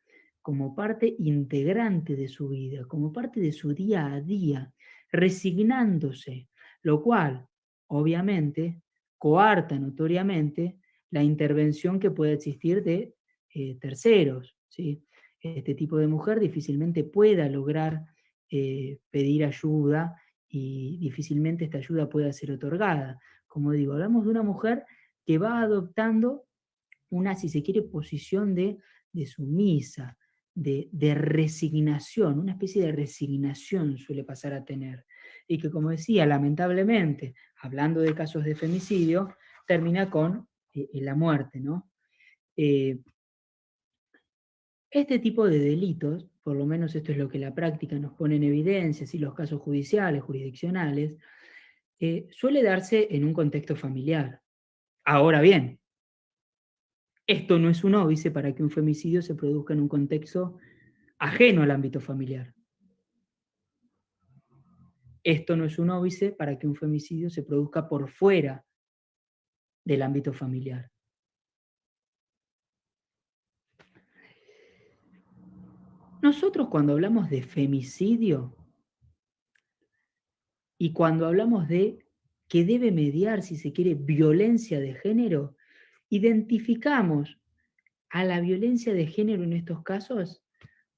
S2: como parte integrante de su vida, como parte de su día a día, resignándose, lo cual, obviamente, coarta notoriamente la intervención que puede existir de terceros, ¿sí? Este tipo de mujer difícilmente pueda lograr pedir ayuda y difícilmente esta ayuda pueda ser otorgada. Como digo, hablamos de una mujer que va adoptando una, si se quiere, posición de sumisa, de resignación, una especie de resignación suele pasar a tener. Y que, como decía, lamentablemente, hablando de casos de femicidio, termina con la muerte, ¿no? Eh, este tipo de delitos, por lo menos esto es lo que la práctica nos pone en evidencia, y los casos judiciales, jurisdiccionales, suele darse en un contexto familiar. Ahora bien, esto no es un óbice para que un femicidio se produzca en un contexto ajeno al ámbito familiar. Esto no es un óbice para que un femicidio se produzca por fuera del ámbito familiar. Nosotros cuando hablamos de femicidio y cuando hablamos de que debe mediar, si se quiere, violencia de género, identificamos a la violencia de género en estos casos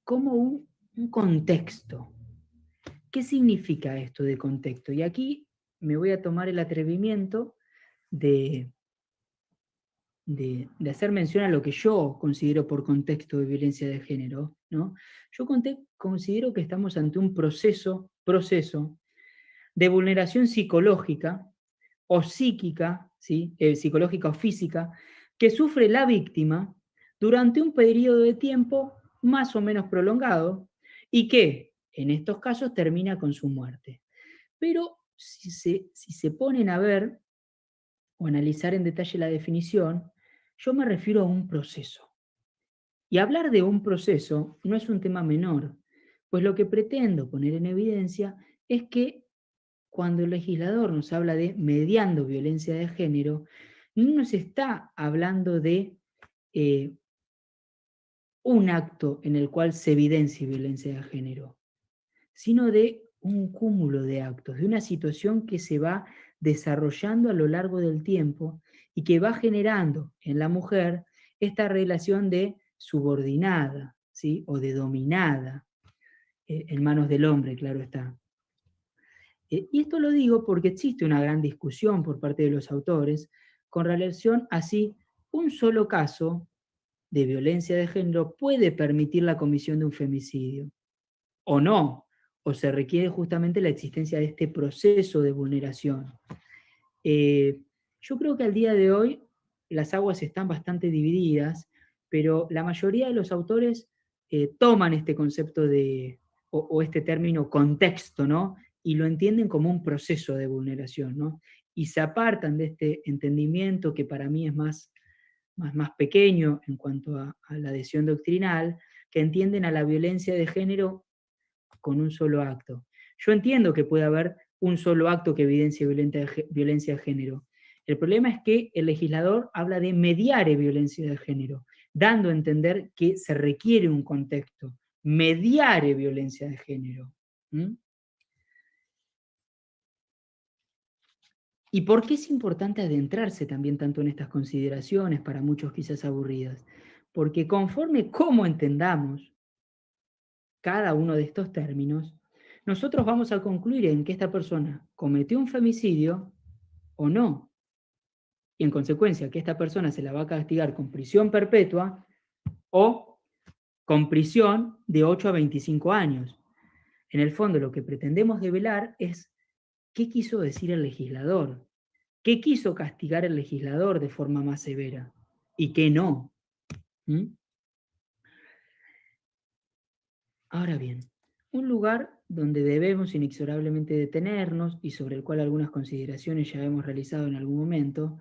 S2: como un contexto. ¿Qué significa esto de contexto? Y aquí me voy a tomar el atrevimiento de, de hacer mención a lo que yo considero por contexto de violencia de género, ¿no? Yo considero que estamos ante un proceso de vulneración psicológica o psíquica, ¿sí? Psicológica o física, que sufre la víctima durante un periodo de tiempo más o menos prolongado y que, en estos casos, termina con su muerte. Pero si se ponen a ver o analizar en detalle la definición, yo me refiero a un proceso. Y hablar de un proceso no es un tema menor, pues lo que pretendo poner en evidencia es que cuando el legislador nos habla de mediando violencia de género, no nos está hablando de eh, un acto en el cual se evidencie violencia de género, sino de un cúmulo de actos, de una situación que se va desarrollando a lo largo del tiempo y que va generando en la mujer esta relación de subordinada, ¿sí? O de dominada, en manos del hombre, claro está. Y esto lo digo porque existe una gran discusión por parte de los autores con relación a si un solo caso de violencia de género puede permitir la comisión de un femicidio o no, o se requiere justamente la existencia de este proceso de vulneración. Yo creo que al día de hoy las aguas están bastante divididas, pero la mayoría de los autores toman este concepto o este término contexto, ¿no? Y lo entienden como un proceso de vulneración, ¿no? Y se apartan de este entendimiento que para mí es más pequeño en cuanto a la adhesión doctrinal, que entienden a la violencia de género con un solo acto. Yo entiendo que puede haber un solo acto que evidencie violencia de género. El problema es que el legislador habla de mediare violencia de género, dando a entender que se requiere un contexto, mediare violencia de género. ¿Mm? ¿Y por qué es importante adentrarse también tanto en estas consideraciones, para muchos quizás aburridas? Porque conforme cómo entendamos cada uno de estos términos, nosotros vamos a concluir en que esta persona cometió un femicidio o no. Y en consecuencia, que esta persona se la va a castigar con prisión perpetua o con prisión de 8 a 25 años. En el fondo, lo que pretendemos develar es qué quiso decir el legislador, qué quiso castigar el legislador de forma más severa y qué no. ¿Mm? Ahora bien, un lugar donde debemos inexorablemente detenernos y sobre el cual algunas consideraciones ya hemos realizado en algún momento,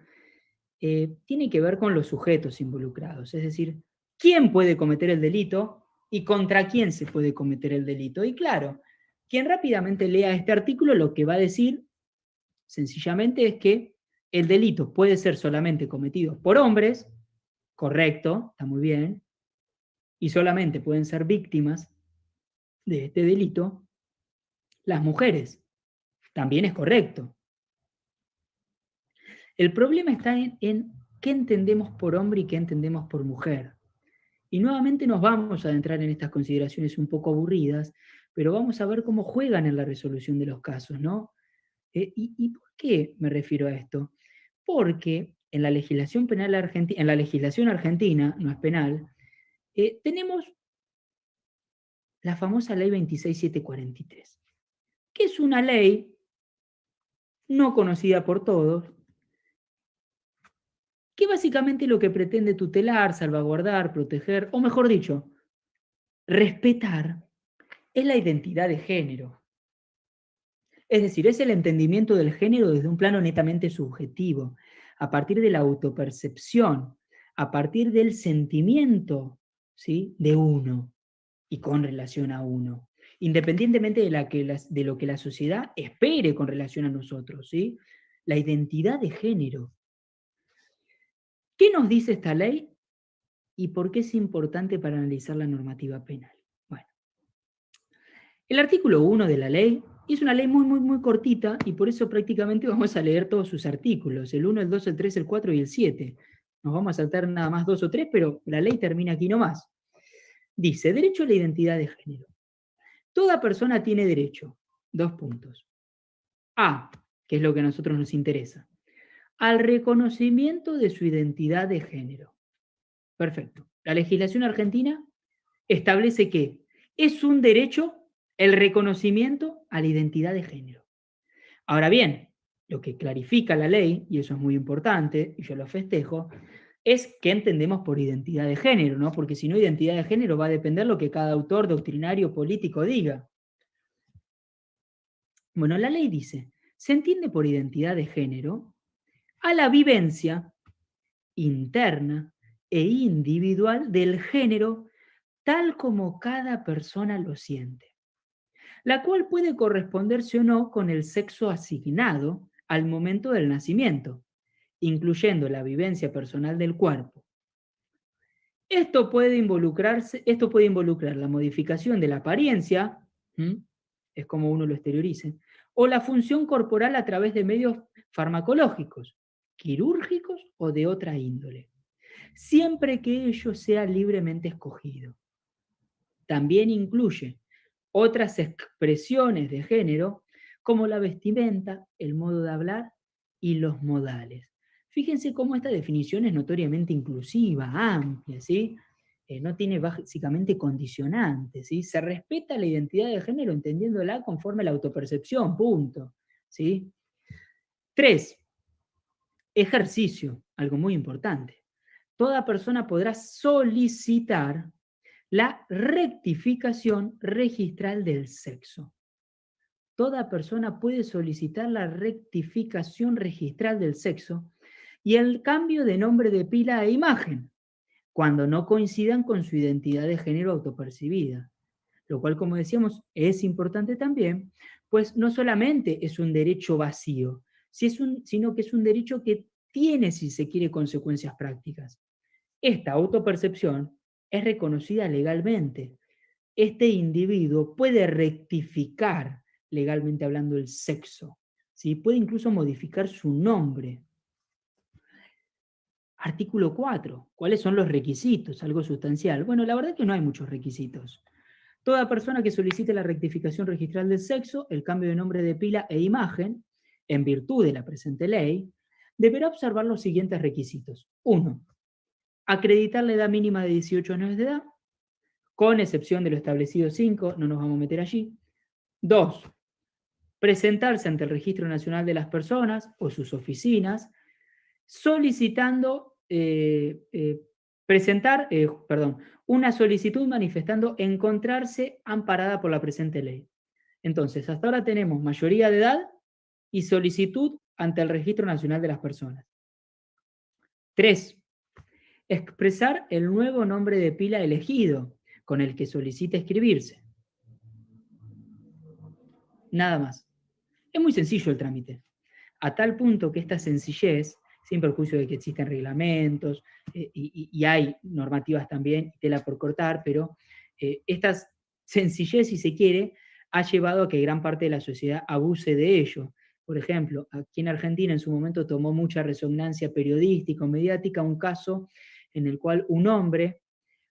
S2: tiene que ver con los sujetos involucrados, es decir, quién puede cometer el delito y contra quién se puede cometer el delito. Y claro, quien rápidamente lea este artículo lo que va a decir sencillamente es que el delito puede ser solamente cometido por hombres, correcto, está muy bien, y solamente pueden ser víctimas de este delito las mujeres, también es correcto. El problema está en qué entendemos por hombre y qué entendemos por mujer. Y nuevamente nos vamos a adentrar en estas consideraciones un poco aburridas, pero vamos a ver cómo juegan en la resolución de los casos, ¿no? ¿Y por qué me refiero a esto? Porque en la legislación penal argentina, en la legislación argentina, no es penal, tenemos la famosa ley 26743, que es una ley no conocida por todos, que básicamente lo que pretende tutelar, salvaguardar, proteger, o mejor dicho, respetar, es la identidad de género. Es decir, es el entendimiento del género desde un plano netamente subjetivo, a partir de la autopercepción, a partir del sentimiento, ¿sí?, de uno y con relación a uno, independientemente de lo que la sociedad espere con relación a nosotros, ¿sí? La identidad de género. ¿Qué nos dice esta ley y por qué es importante para analizar la normativa penal? Bueno, el artículo 1 de la ley es una ley muy cortita y por eso prácticamente vamos a leer todos sus artículos, el 1, el 2, el 3, el 4 y el 7. Nos vamos a saltar nada más 2 o 3, pero la ley termina aquí nomás. Dice, derecho a la identidad de género. Toda persona tiene derecho, 2 puntos. A, que es lo que a nosotros nos interesa, al reconocimiento de su identidad de género. Perfecto. La legislación argentina establece que es un derecho el reconocimiento a la identidad de género. Ahora bien, lo que clarifica la ley, y eso es muy importante, y yo lo festejo, es qué entendemos por identidad de género, ¿no? Porque si no, identidad de género va a depender lo que cada autor doctrinario político diga. Bueno, la ley dice, se entiende por identidad de género a la vivencia interna e individual del género tal como cada persona lo siente, la cual puede corresponderse o no con el sexo asignado al momento del nacimiento, incluyendo la vivencia personal del cuerpo. Esto puede involucrar la modificación de la apariencia, ¿m? Es como uno lo exteriorice, o la función corporal a través de medios farmacológicos, quirúrgicos o de otra índole, siempre que ello sea libremente escogido. También incluye otras expresiones de género como la vestimenta, el modo de hablar y los modales. Fíjense cómo esta definición es notoriamente inclusiva, amplia, ¿sí? No tiene básicamente condicionantes, ¿sí? Se respeta la identidad de género entendiéndola conforme a la autopercepción, punto, ¿sí? 3. Ejercicio, algo muy importante. Toda persona podrá solicitar la rectificación registral del sexo. Toda persona puede solicitar la rectificación registral del sexo y el cambio de nombre de pila e imagen, cuando no coincidan con su identidad de género autopercibida. Lo cual, como decíamos, es importante también, pues no solamente es un derecho vacío, sino que es un derecho que tiene, si se quiere, consecuencias prácticas. Esta autopercepción es reconocida legalmente. Este individuo puede rectificar, legalmente hablando, el sexo, ¿sí? Puede incluso modificar su nombre. Artículo 4. ¿Cuáles son los requisitos? Algo sustancial. Bueno, la verdad es que no hay muchos requisitos. Toda persona que solicite la rectificación registral del sexo, el cambio de nombre de pila e imagen, en virtud de la presente ley, deberá observar los siguientes requisitos. 1. Acreditar la edad mínima de 18 años de edad, con excepción de lo establecido 5, no nos vamos a meter allí. 2. Presentarse ante el Registro Nacional de las Personas o sus oficinas solicitando, una solicitud manifestando encontrarse amparada por la presente ley. Entonces, hasta ahora tenemos mayoría de edad y solicitud ante el Registro Nacional de las Personas. 3. Expresar el nuevo nombre de pila elegido con el que solicita inscribirse. Nada más. Es muy sencillo el trámite, a tal punto que esta sencillez, sin perjuicio de que existen reglamentos y hay normativas también, tela por cortar, pero esta sencillez, si se quiere, ha llevado a que gran parte de la sociedad abuse de ello. Por ejemplo, aquí en Argentina en su momento tomó mucha resonancia periodística o mediática un caso en el cual un hombre,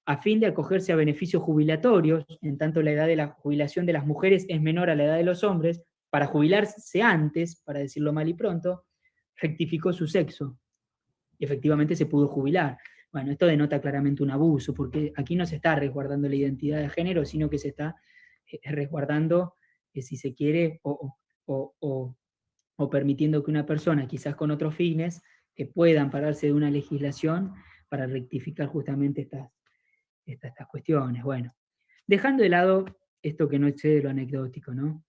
S2: a fin de acogerse a beneficios jubilatorios, en tanto la edad de la jubilación de las mujeres es menor a la edad de los hombres, para jubilarse antes, para decirlo mal y pronto, rectificó su sexo y efectivamente se pudo jubilar. Bueno, esto denota claramente un abuso, porque aquí no se está resguardando la identidad de género, sino que se está resguardando, si se quiere, o permitiendo que una persona, quizás con otros fines, pueda ampararse de una legislación para rectificar justamente estas cuestiones. Bueno, dejando de lado esto que no excede lo anecdótico, ¿no?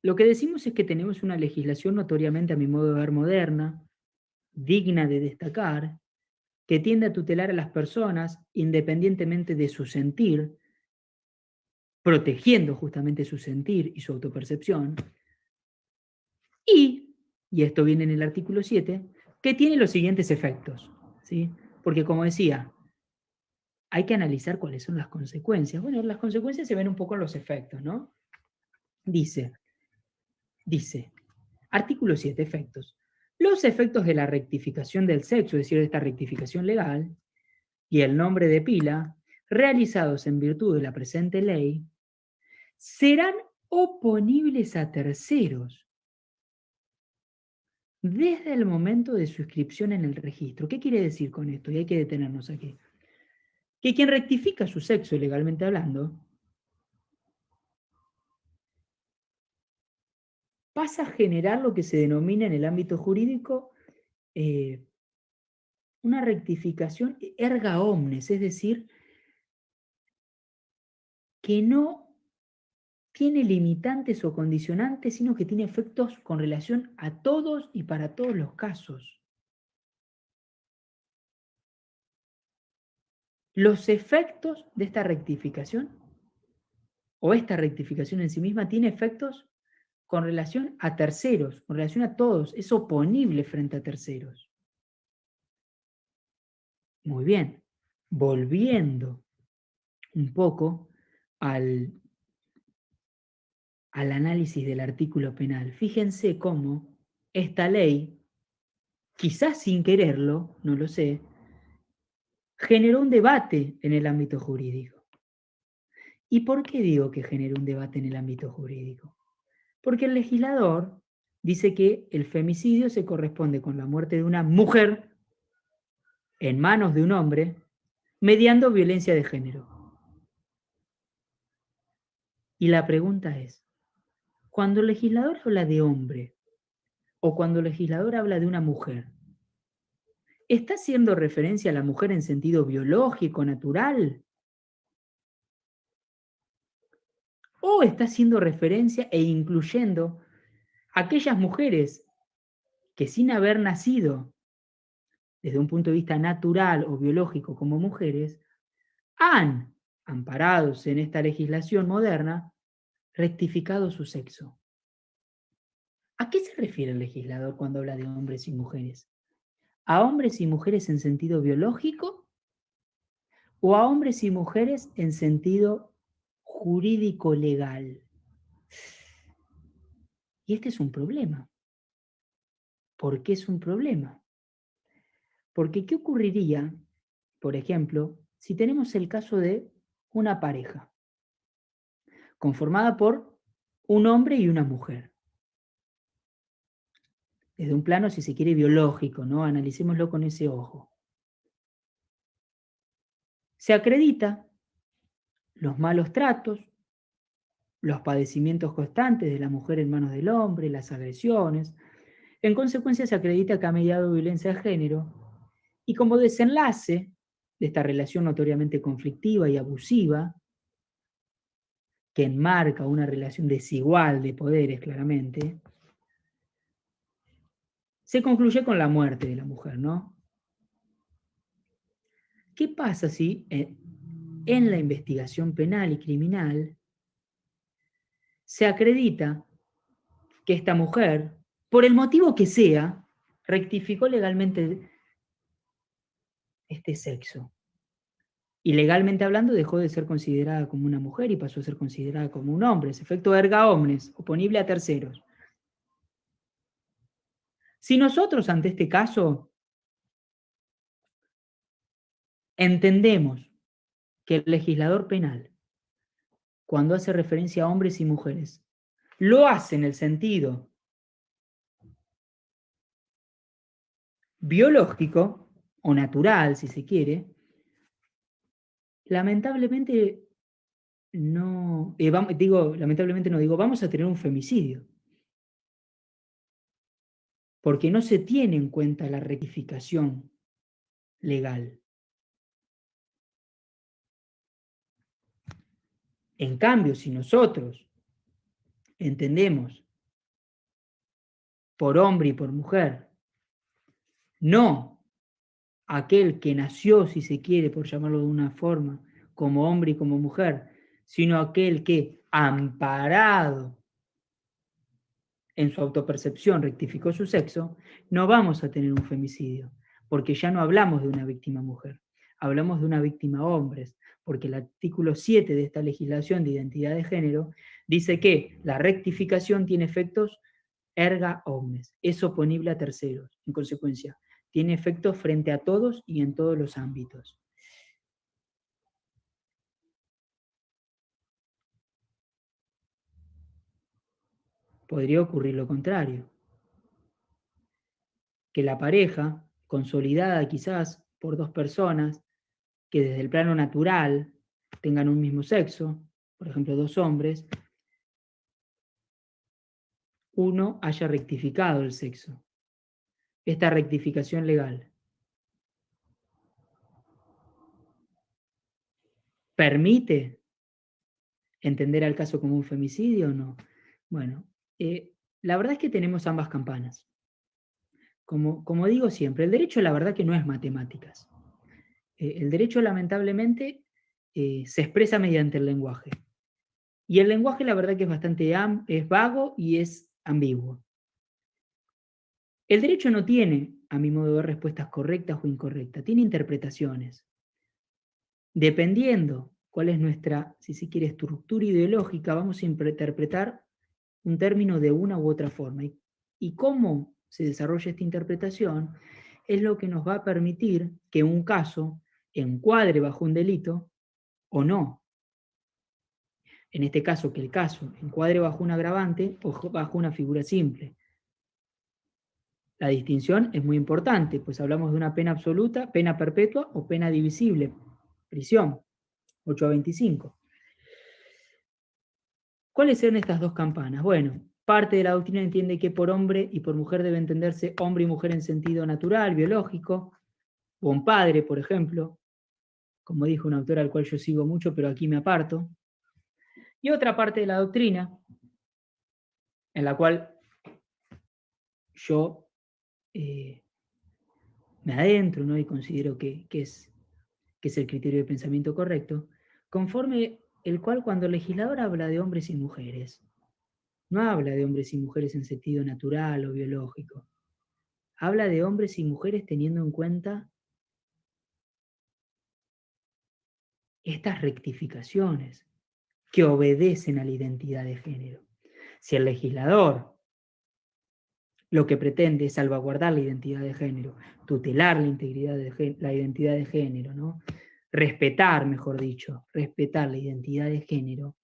S2: Lo que decimos es que tenemos una legislación notoriamente, a mi modo de ver, moderna, digna de destacar, que tiende a tutelar a las personas independientemente de su sentir, protegiendo justamente su sentir y su autopercepción, y esto viene en el artículo 7, que tiene los siguientes efectos, ¿sí? Porque como decía, hay que analizar cuáles son las consecuencias. Bueno, las consecuencias se ven un poco en los efectos, ¿no? Dice, artículo 7, efectos. Los efectos de la rectificación del sexo, es decir, de esta rectificación legal, y el nombre de pila, realizados en virtud de la presente ley, serán oponibles a terceros desde el momento de su inscripción en el registro. ¿Qué quiere decir con esto? Y hay que detenernos aquí. Que quien rectifica su sexo, legalmente hablando, pasa a generar lo que se denomina en el ámbito jurídico una rectificación erga omnes, es decir, que no tiene limitantes o condicionantes, sino que tiene efectos con relación a todos y para todos los casos. Los efectos de esta rectificación, o esta rectificación en sí misma, tiene efectos con relación a terceros, con relación a todos, es oponible frente a terceros. Muy bien, volviendo un poco al análisis del artículo penal, fíjense cómo esta ley, quizás sin quererlo, no lo sé, generó un debate en el ámbito jurídico. ¿Y por qué digo que generó un debate en el ámbito jurídico? Porque el legislador dice que el femicidio se corresponde con la muerte de una mujer en manos de un hombre mediando violencia de género. Y la pregunta es, cuando el legislador habla de hombre o cuando el legislador habla de una mujer, ¿está haciendo referencia a la mujer en sentido biológico, natural? ¿O está haciendo referencia e incluyendo a aquellas mujeres que sin haber nacido desde un punto de vista natural o biológico como mujeres, han, amparados en esta legislación moderna, rectificado su sexo? ¿A qué se refiere el legislador cuando habla de hombres y mujeres? ¿A hombres y mujeres en sentido biológico o a hombres y mujeres en sentido jurídico legal? Y este es un problema. ¿Por qué es un problema? Porque ¿qué ocurriría, por ejemplo, si tenemos el caso de una pareja conformada por un hombre y una mujer? Desde un plano, si se quiere, biológico, ¿no? Analicémoslo con ese ojo. Se acredita los malos tratos, los padecimientos constantes de la mujer en manos del hombre, las agresiones. En consecuencia, se acredita que ha mediado violencia de género y como desenlace de esta relación notoriamente conflictiva y abusiva, que enmarca una relación desigual de poderes claramente, se concluye con la muerte de la mujer, ¿no? ¿Qué pasa si en la investigación penal y criminal se acredita que esta mujer, por el motivo que sea, rectificó legalmente este sexo? Y legalmente hablando dejó de ser considerada como una mujer y pasó a ser considerada como un hombre. Es efecto erga omnes, oponible a terceros. Si nosotros ante este caso entendemos que el legislador penal, cuando hace referencia a hombres y mujeres, lo hace en el sentido biológico o natural, si se quiere, lamentablemente no, lamentablemente no digo, vamos a tener un femicidio, porque no se tiene en cuenta la rectificación legal. En cambio, si nosotros entendemos por hombre y por mujer, no aquel que nació, si se quiere, por llamarlo de una forma, como hombre y como mujer, sino aquel que, amparado en su autopercepción, rectificó su sexo, no vamos a tener un femicidio, porque ya no hablamos de una víctima mujer, hablamos de una víctima hombres, porque el artículo 7 de esta legislación de identidad de género dice que la rectificación tiene efectos erga omnes, es oponible a terceros, en consecuencia, tiene efectos frente a todos y en todos los ámbitos. Podría ocurrir lo contrario, que la pareja, consolidada quizás por dos personas, que desde el plano natural tengan un mismo sexo, por ejemplo, dos hombres, uno haya rectificado el sexo. Esta rectificación legal permite entender al caso como un femicidio o no? Bueno, la verdad es que tenemos ambas campanas. Como digo siempre, el derecho la verdad que no es matemáticas. El derecho lamentablemente se expresa mediante el lenguaje. Y el lenguaje la verdad que es bastante es vago y es ambiguo. El derecho no tiene, a mi modo de ver, respuestas correctas o incorrectas, tiene interpretaciones. Dependiendo cuál es nuestra, si se quiere, estructura ideológica, vamos a interpretar un término de una u otra forma. Y cómo se desarrolla esta interpretación es lo que nos va a permitir que un caso encuadre bajo un delito o no. En este caso, que el caso encuadre bajo un agravante o bajo una figura simple. La distinción es muy importante, pues hablamos de una pena absoluta, pena perpetua o pena divisible, prisión, 8 a 25. ¿Cuáles son estas dos campanas? Bueno, parte de la doctrina entiende que por hombre y por mujer debe entenderse hombre y mujer en sentido natural, biológico, o un padre, por ejemplo, como dijo un autor al cual yo sigo mucho, pero aquí me aparto. Y otra parte de la doctrina, en la cual yo me adentro, ¿no? Y considero que es el criterio de pensamiento correcto, conforme el cual cuando el legislador habla de hombres y mujeres, no habla de hombres y mujeres en sentido natural o biológico, habla de hombres y mujeres teniendo en cuenta estas rectificaciones que obedecen a la identidad de género. Si el legislador lo que pretende es salvaguardar la identidad de género, tutelar la integridad la identidad de género, ¿no? Respetar, mejor dicho, respetar la identidad de género,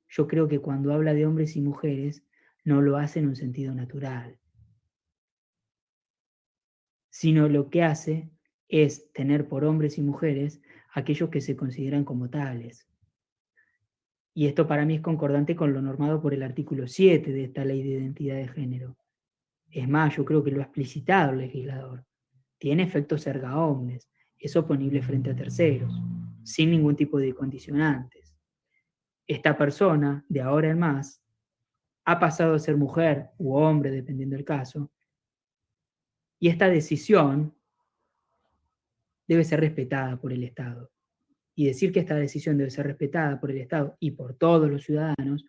S2: yo creo que cuando habla de hombres y mujeres no lo hace en un sentido natural, sino lo que hace es tener por hombres y mujeres aquellos que se consideran como tales. Y esto para mí es concordante con lo normado por el artículo 7 de esta ley de identidad de género. Es más, yo creo que lo ha explicitado el legislador. Tiene efectos erga omnes, es oponible frente a terceros, sin ningún tipo de condicionantes. Esta persona, de ahora en más, ha pasado a ser mujer u hombre, dependiendo del caso, y esta decisión debe ser respetada por el Estado. Y decir que esta decisión debe ser respetada por el Estado y por todos los ciudadanos,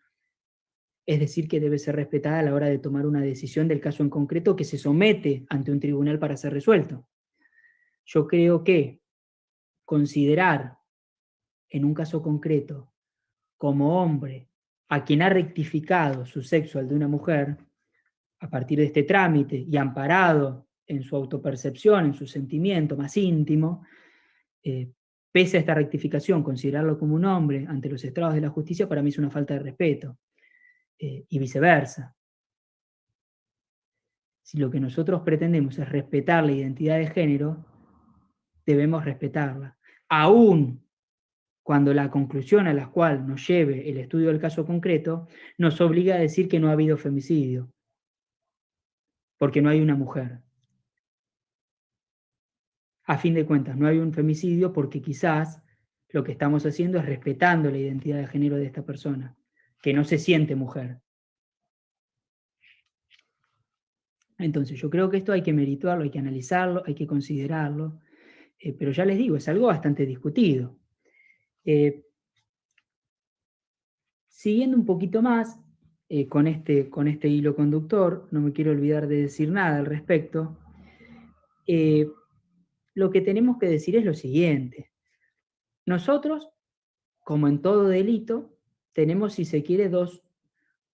S2: es decir que debe ser respetada a la hora de tomar una decisión del caso en concreto que se somete ante un tribunal para ser resuelto. Yo creo que considerar en un caso concreto como hombre a quien ha rectificado su sexo al de una mujer, a partir de este trámite y amparado en su autopercepción, en su sentimiento más íntimo, pese a esta rectificación, considerarlo como un hombre ante los estrados de la justicia para mí es una falta de respeto, y viceversa. Si lo que nosotros pretendemos es respetar la identidad de género, debemos respetarla, aún cuando la conclusión a la cual nos lleve el estudio del caso concreto nos obliga a decir que no ha habido femicidio, porque no hay una mujer. A fin de cuentas, no hay un femicidio porque quizás lo que estamos haciendo es respetando la identidad de género de esta persona, que no se siente mujer. Entonces, yo creo que esto hay que meritarlo, hay que analizarlo, hay que considerarlo, pero ya les digo, es algo bastante discutido. Siguiendo un poquito más con este hilo conductor, no me quiero olvidar de decir nada al respecto, lo que tenemos que decir es lo siguiente. Nosotros, como en todo delito, tenemos, si se quiere, dos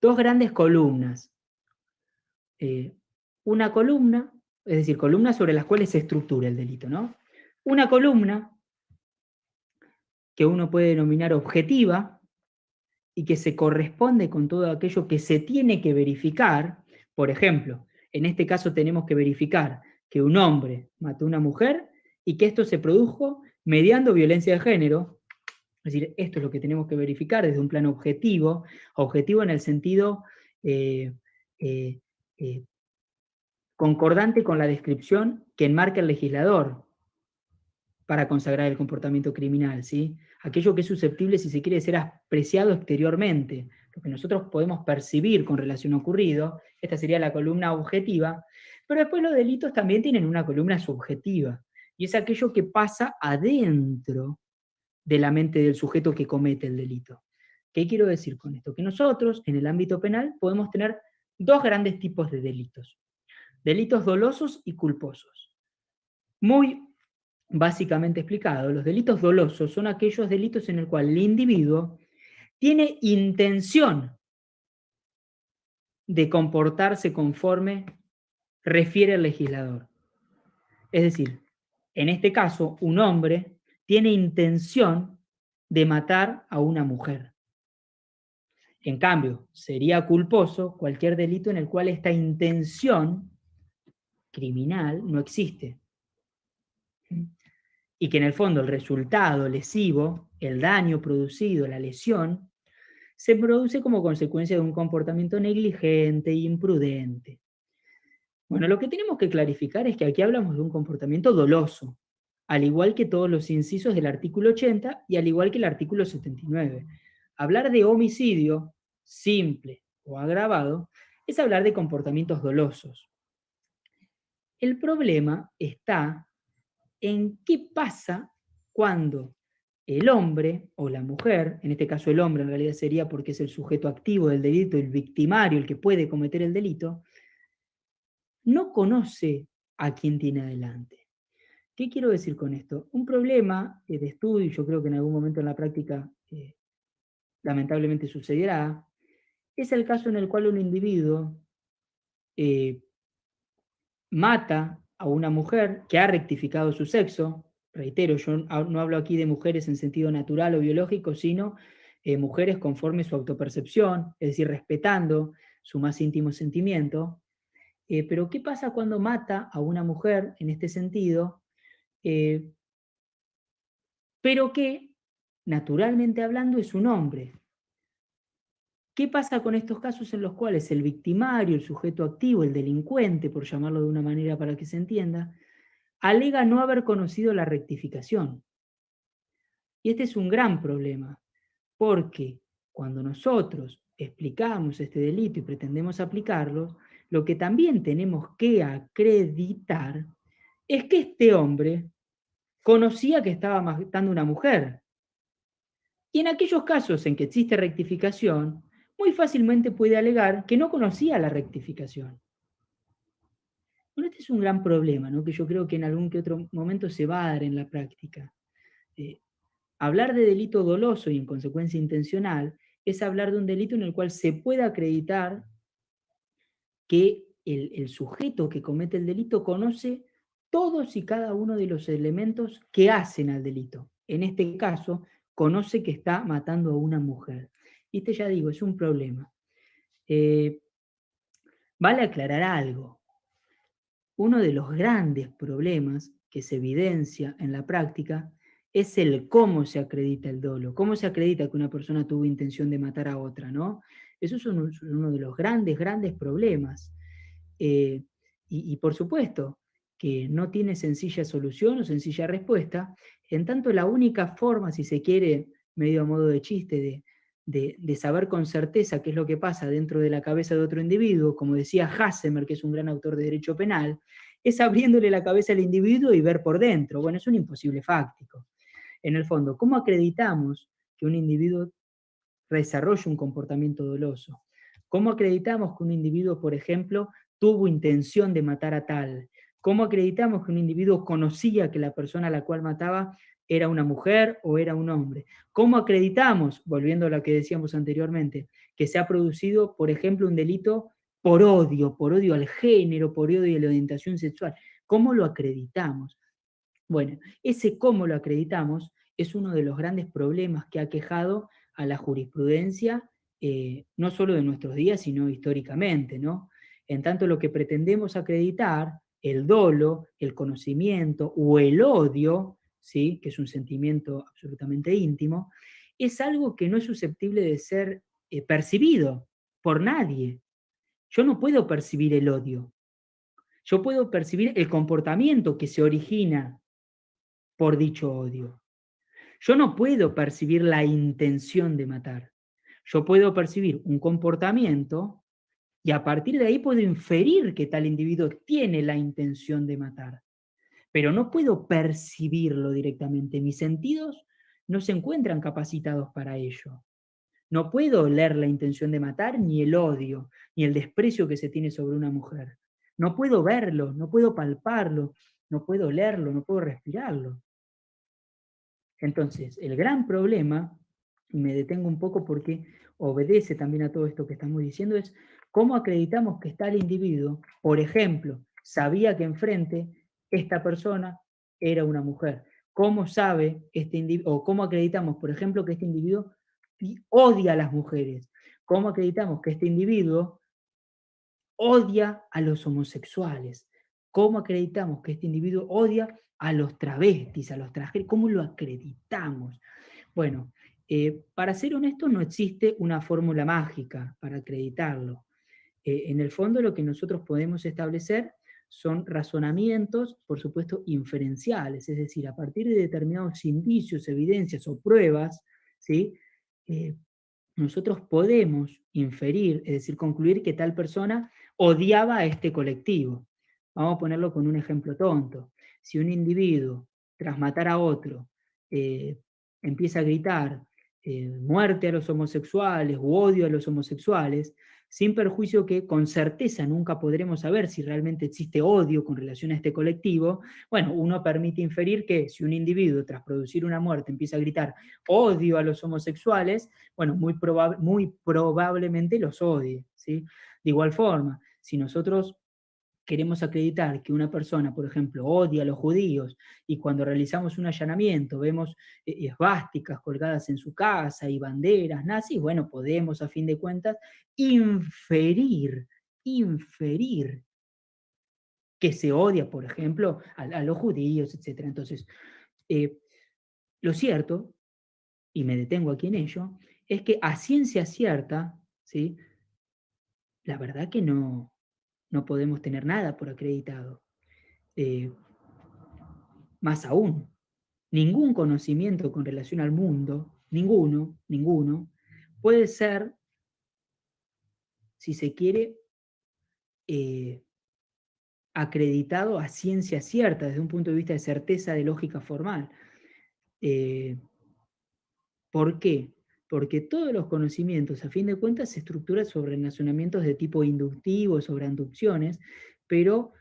S2: grandes columnas. Una columna, es decir, columnas sobre las cuales se estructura el delito, ¿no? Una columna que uno puede denominar objetiva y que se corresponde con todo aquello que se tiene que verificar. Por ejemplo, en este caso tenemos que verificar que un hombre mató a una mujer y que esto se produjo mediando violencia de género. Es decir, esto es lo que tenemos que verificar desde un plano objetivo en el sentido concordante con la descripción que enmarca el legislador. para consagrar el comportamiento criminal, ¿sí? Aquello que es susceptible, si se quiere, de ser apreciado exteriormente, lo que nosotros podemos percibir con relación a ocurrido, esta sería la columna objetiva, pero después los delitos también tienen una columna subjetiva, y es aquello que pasa adentro de la mente del sujeto que comete el delito. ¿Qué quiero decir con esto? Que nosotros, en el ámbito penal, podemos tener dos grandes tipos de delitos. Delitos dolosos y culposos. Muy básicamente explicado, los delitos dolosos son aquellos delitos en el cual el individuo tiene intención de comportarse conforme refiere el legislador. Es decir, en este caso, un hombre tiene intención de matar a una mujer. En cambio, sería culposo cualquier delito en el cual esta intención criminal no existe. Y que en el fondo el resultado lesivo, el daño producido, la lesión, se produce como consecuencia de un comportamiento negligente e imprudente. Bueno, lo que tenemos que clarificar es que aquí hablamos de un comportamiento doloso, al igual que todos los incisos del artículo 80 y al igual que el artículo 79. Hablar de homicidio simple o agravado es hablar de comportamientos dolosos. El problema está en qué pasa cuando el hombre o la mujer, en este caso el hombre en realidad sería porque es el sujeto activo del delito, el victimario, el que puede cometer el delito, no conoce a quién tiene adelante. ¿Qué quiero decir con esto? Un problema de estudio, yo creo que en algún momento en la práctica lamentablemente sucederá, es el caso en el cual un individuo mata a una mujer que ha rectificado su sexo. Reitero, yo no hablo aquí de mujeres en sentido natural o biológico, sino mujeres conforme su autopercepción, es decir, respetando su más íntimo sentimiento. Pero ¿qué pasa cuando mata a una mujer en este sentido? Pero que, naturalmente hablando, es un hombre. ¿Qué pasa con estos casos en los cuales el victimario, el sujeto activo, el delincuente, por llamarlo de una manera para que se entienda, alega no haber conocido la rectificación? Y este es un gran problema, porque cuando nosotros explicamos este delito y pretendemos aplicarlo, lo que también tenemos que acreditar es que este hombre conocía que estaba matando a una mujer. Y en aquellos casos en que existe rectificación, muy fácilmente puede alegar que no conocía la rectificación. Bueno, este es un gran problema, ¿no? Que yo creo que en algún que otro momento se va a dar en la práctica. Hablar de delito doloso y en consecuencia intencional es hablar de un delito en el cual se puede acreditar que el sujeto que comete el delito conoce todos y cada uno de los elementos que hacen al delito. En este caso, conoce que está matando a una mujer. Y este, ya digo, es un problema. Vale aclarar algo. Uno de los grandes problemas que se evidencia en la práctica es el cómo se acredita el dolo, cómo se acredita que una persona tuvo intención de matar a otra, ¿no? Eso es uno de los grandes problemas. Y por supuesto que no tiene sencilla solución o sencilla respuesta, en tanto la única forma, si se quiere, medio a modo de chiste, de saber con certeza qué es lo que pasa dentro de la cabeza de otro individuo, como decía Hassemer, que es un gran autor de derecho penal, es abriéndole la cabeza al individuo y ver por dentro. Bueno, es un imposible fáctico. En el fondo, ¿cómo acreditamos que un individuo desarrolla un comportamiento doloso? ¿Cómo acreditamos que un individuo, por ejemplo, tuvo intención de matar a tal? ¿Cómo acreditamos que un individuo conocía que la persona a la cual mataba era una mujer o era un hombre? ¿Cómo acreditamos, volviendo a lo que decíamos anteriormente, que se ha producido, por ejemplo, un delito por odio al género, por odio a la orientación sexual? ¿Cómo lo acreditamos? Bueno, ese cómo lo acreditamos es uno de los grandes problemas que ha aquejado a la jurisprudencia, no solo de nuestros días, sino históricamente, ¿no? En tanto, lo que pretendemos acreditar, el dolo, el conocimiento o el odio, ¿sí? Que es un sentimiento absolutamente íntimo, es algo que no es susceptible de ser percibido por nadie. Yo no puedo percibir el odio. Yo puedo percibir el comportamiento que se origina por dicho odio. Yo no puedo percibir la intención de matar. Yo puedo percibir un comportamiento y a partir de ahí puedo inferir que tal individuo tiene la intención de matar. Pero no puedo percibirlo directamente. Mis sentidos no se encuentran capacitados para ello. No puedo leer la intención de matar, ni el odio, ni el desprecio que se tiene sobre una mujer. No puedo verlo, no puedo palparlo, no puedo leerlo, no puedo respirarlo. Entonces, el gran problema, y me detengo un poco porque obedece también a todo esto que estamos diciendo, es cómo acreditamos que tal individuo, por ejemplo, sabía que enfrente esta persona era una mujer. ¿Cómo sabe este individuo, o cómo acreditamos, por ejemplo, que este individuo odia a las mujeres? ¿Cómo acreditamos que este individuo odia a los homosexuales? ¿Cómo acreditamos que este individuo odia a los travestis, a los transgéneros? ¿Cómo lo acreditamos? Bueno, para ser honesto, no existe una fórmula mágica para acreditarlo. En el fondo, lo que nosotros podemos establecer son razonamientos, por supuesto, inferenciales, es decir, a partir de determinados indicios, evidencias o pruebas, ¿sí? Nosotros podemos inferir, es decir, concluir que tal persona odiaba a este colectivo. Vamos a ponerlo con un ejemplo tonto. Si un individuo, tras matar a otro, empieza a gritar muerte a los homosexuales u odio a los homosexuales, sin perjuicio que con certeza nunca podremos saber si realmente existe odio con relación a este colectivo, bueno, uno permite inferir que si un individuo tras producir una muerte empieza a gritar odio a los homosexuales, bueno, muy probablemente los odie, ¿sí? De igual forma, si nosotros queremos acreditar que una persona, por ejemplo, odia a los judíos y cuando realizamos un allanamiento vemos esvásticas colgadas en su casa y banderas nazis, bueno, podemos a fin de cuentas inferir que se odia, por ejemplo, a los judíos, etc. Entonces, lo cierto, y me detengo aquí en ello, es que a ciencia cierta, ¿sí? La verdad que no podemos tener nada por acreditado. Más aún, ningún conocimiento con relación al mundo, ninguno, puede ser, si se quiere, acreditado a ciencia cierta, desde un punto de vista de certeza de lógica formal. ¿Por qué? Porque todos los conocimientos, a fin de cuentas, se estructuran sobre razonamientos de tipo inductivo, sobre inducciones, pero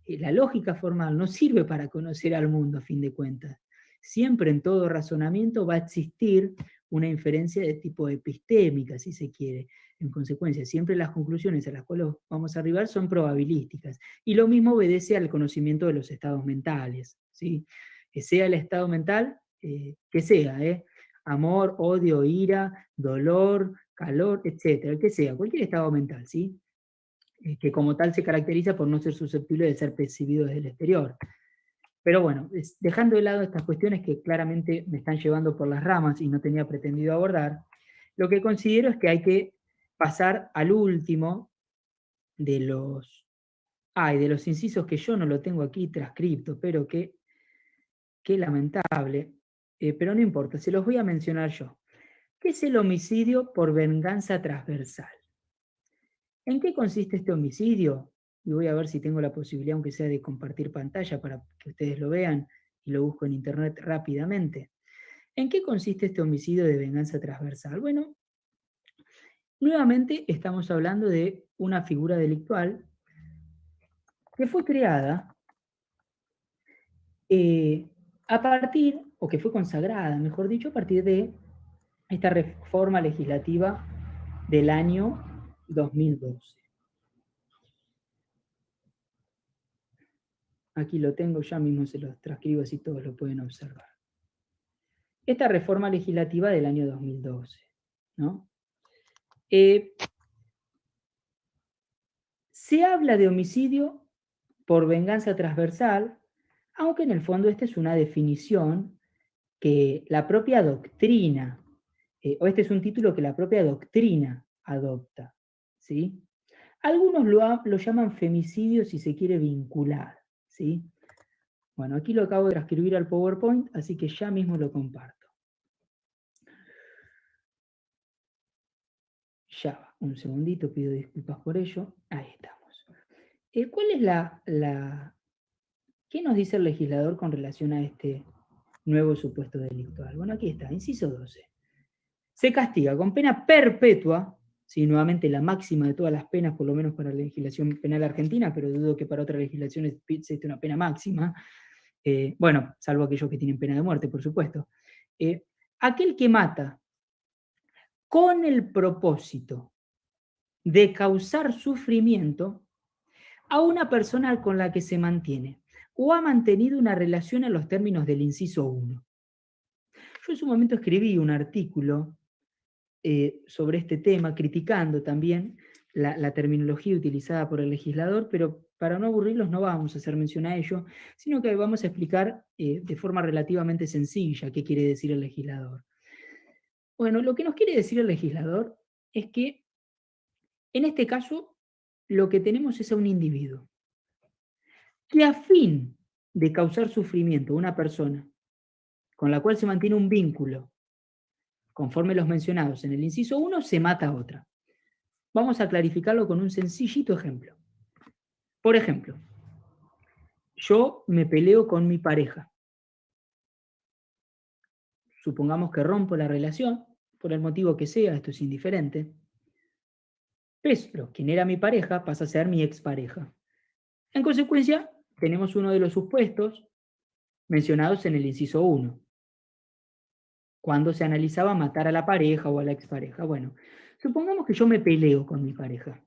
S2: la lógica formal no sirve para conocer al mundo, a fin de cuentas. Siempre en todo razonamiento va a existir una inferencia de tipo epistémica, si se quiere. En consecuencia, siempre las conclusiones a las cuales vamos a arribar son probabilísticas. Y lo mismo obedece al conocimiento de los estados mentales, ¿sí? Que sea el estado mental, que sea, amor, odio, ira, dolor, calor, etcétera, el que sea, cualquier estado mental, ¿sí? Que como tal se caracteriza por no ser susceptible de ser percibido desde el exterior. Pero bueno, dejando de lado estas cuestiones que claramente me están llevando por las ramas y no tenía pretendido abordar, lo que considero es que hay que pasar al último de los incisos que yo no lo tengo aquí transcripto, pero qué lamentable, pero no importa, se los voy a mencionar yo. ¿Qué es el homicidio por venganza transversal? ¿En qué consiste este homicidio? Y voy a ver si tengo la posibilidad, aunque sea de compartir pantalla para que ustedes lo vean y lo busco en internet rápidamente. ¿En qué consiste este homicidio de venganza transversal? Bueno, nuevamente estamos hablando de una figura delictual que fue creada a partir, o que fue consagrada, mejor dicho, a partir de esta reforma legislativa del año 2012. Aquí lo tengo, ya mismo se los transcribo así todos lo pueden observar. Esta reforma legislativa del año 2012, ¿no? Se habla de homicidio por venganza transversal, aunque en el fondo esta es una definición que la propia doctrina, o este es un título que la propia doctrina adopta, ¿sí? Algunos lo llaman femicidio si se quiere vincular, ¿sí? Bueno, aquí lo acabo de transcribir al PowerPoint, así que ya mismo lo comparto. Ya va, un segundito, pido disculpas por ello. Ahí estamos. ¿Cuál es ¿Qué nos dice el legislador con relación a este nuevo supuesto delictual? Bueno, aquí está, inciso 12. Se castiga con pena perpetua, sí, nuevamente la máxima de todas las penas, por lo menos para la legislación penal argentina, pero dudo que para otras legislaciones existe una pena máxima, bueno, salvo aquellos que tienen pena de muerte, por supuesto. Aquel que mata con el propósito de causar sufrimiento a una persona con la que se mantiene o ha mantenido una relación en los términos del inciso 1. Yo en su momento escribí un artículo sobre este tema, criticando también la terminología utilizada por el legislador, pero para no aburrirlos no vamos a hacer mención a ello, sino que vamos a explicar de forma relativamente sencilla qué quiere decir el legislador. Bueno, lo que nos quiere decir el legislador es que, en este caso, lo que tenemos es a un individuo que, a fin de causar sufrimiento a una persona con la cual se mantiene un vínculo, conforme los mencionados en el inciso 1, se mata a otra. Vamos a clarificarlo con un sencillito ejemplo. Por ejemplo, yo me peleo con mi pareja. Supongamos que rompo la relación, por el motivo que sea, esto es indiferente. Pero quien era mi pareja pasa a ser mi expareja. En consecuencia, tenemos uno de los supuestos mencionados en el inciso 1, cuando se analizaba matar a la pareja o a la expareja. Bueno, supongamos que yo me peleo con mi pareja.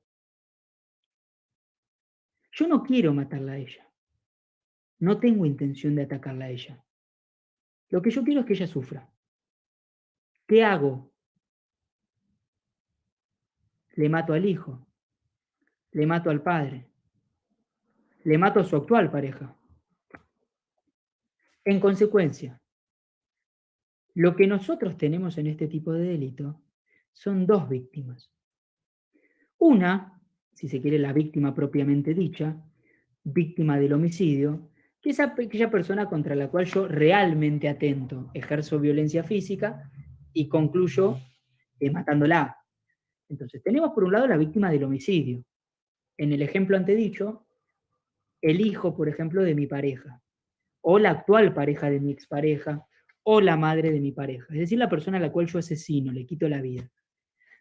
S2: Yo no quiero matarla a ella. No tengo intención de atacarla a ella. Lo que yo quiero es que ella sufra. ¿Qué hago? Le mato al hijo. Le mato al padre. Le mato a su actual pareja. En consecuencia, lo que nosotros tenemos en este tipo de delito son dos víctimas. Una, si se quiere la víctima propiamente dicha, víctima del homicidio, que es aquella persona contra la cual yo realmente atento, ejerzo violencia física y concluyo matándola. Entonces, tenemos por un lado la víctima del homicidio. En el ejemplo antedicho, el hijo, por ejemplo, de mi pareja, o la actual pareja de mi expareja, o la madre de mi pareja. Es decir, la persona a la cual yo asesino, le quito la vida.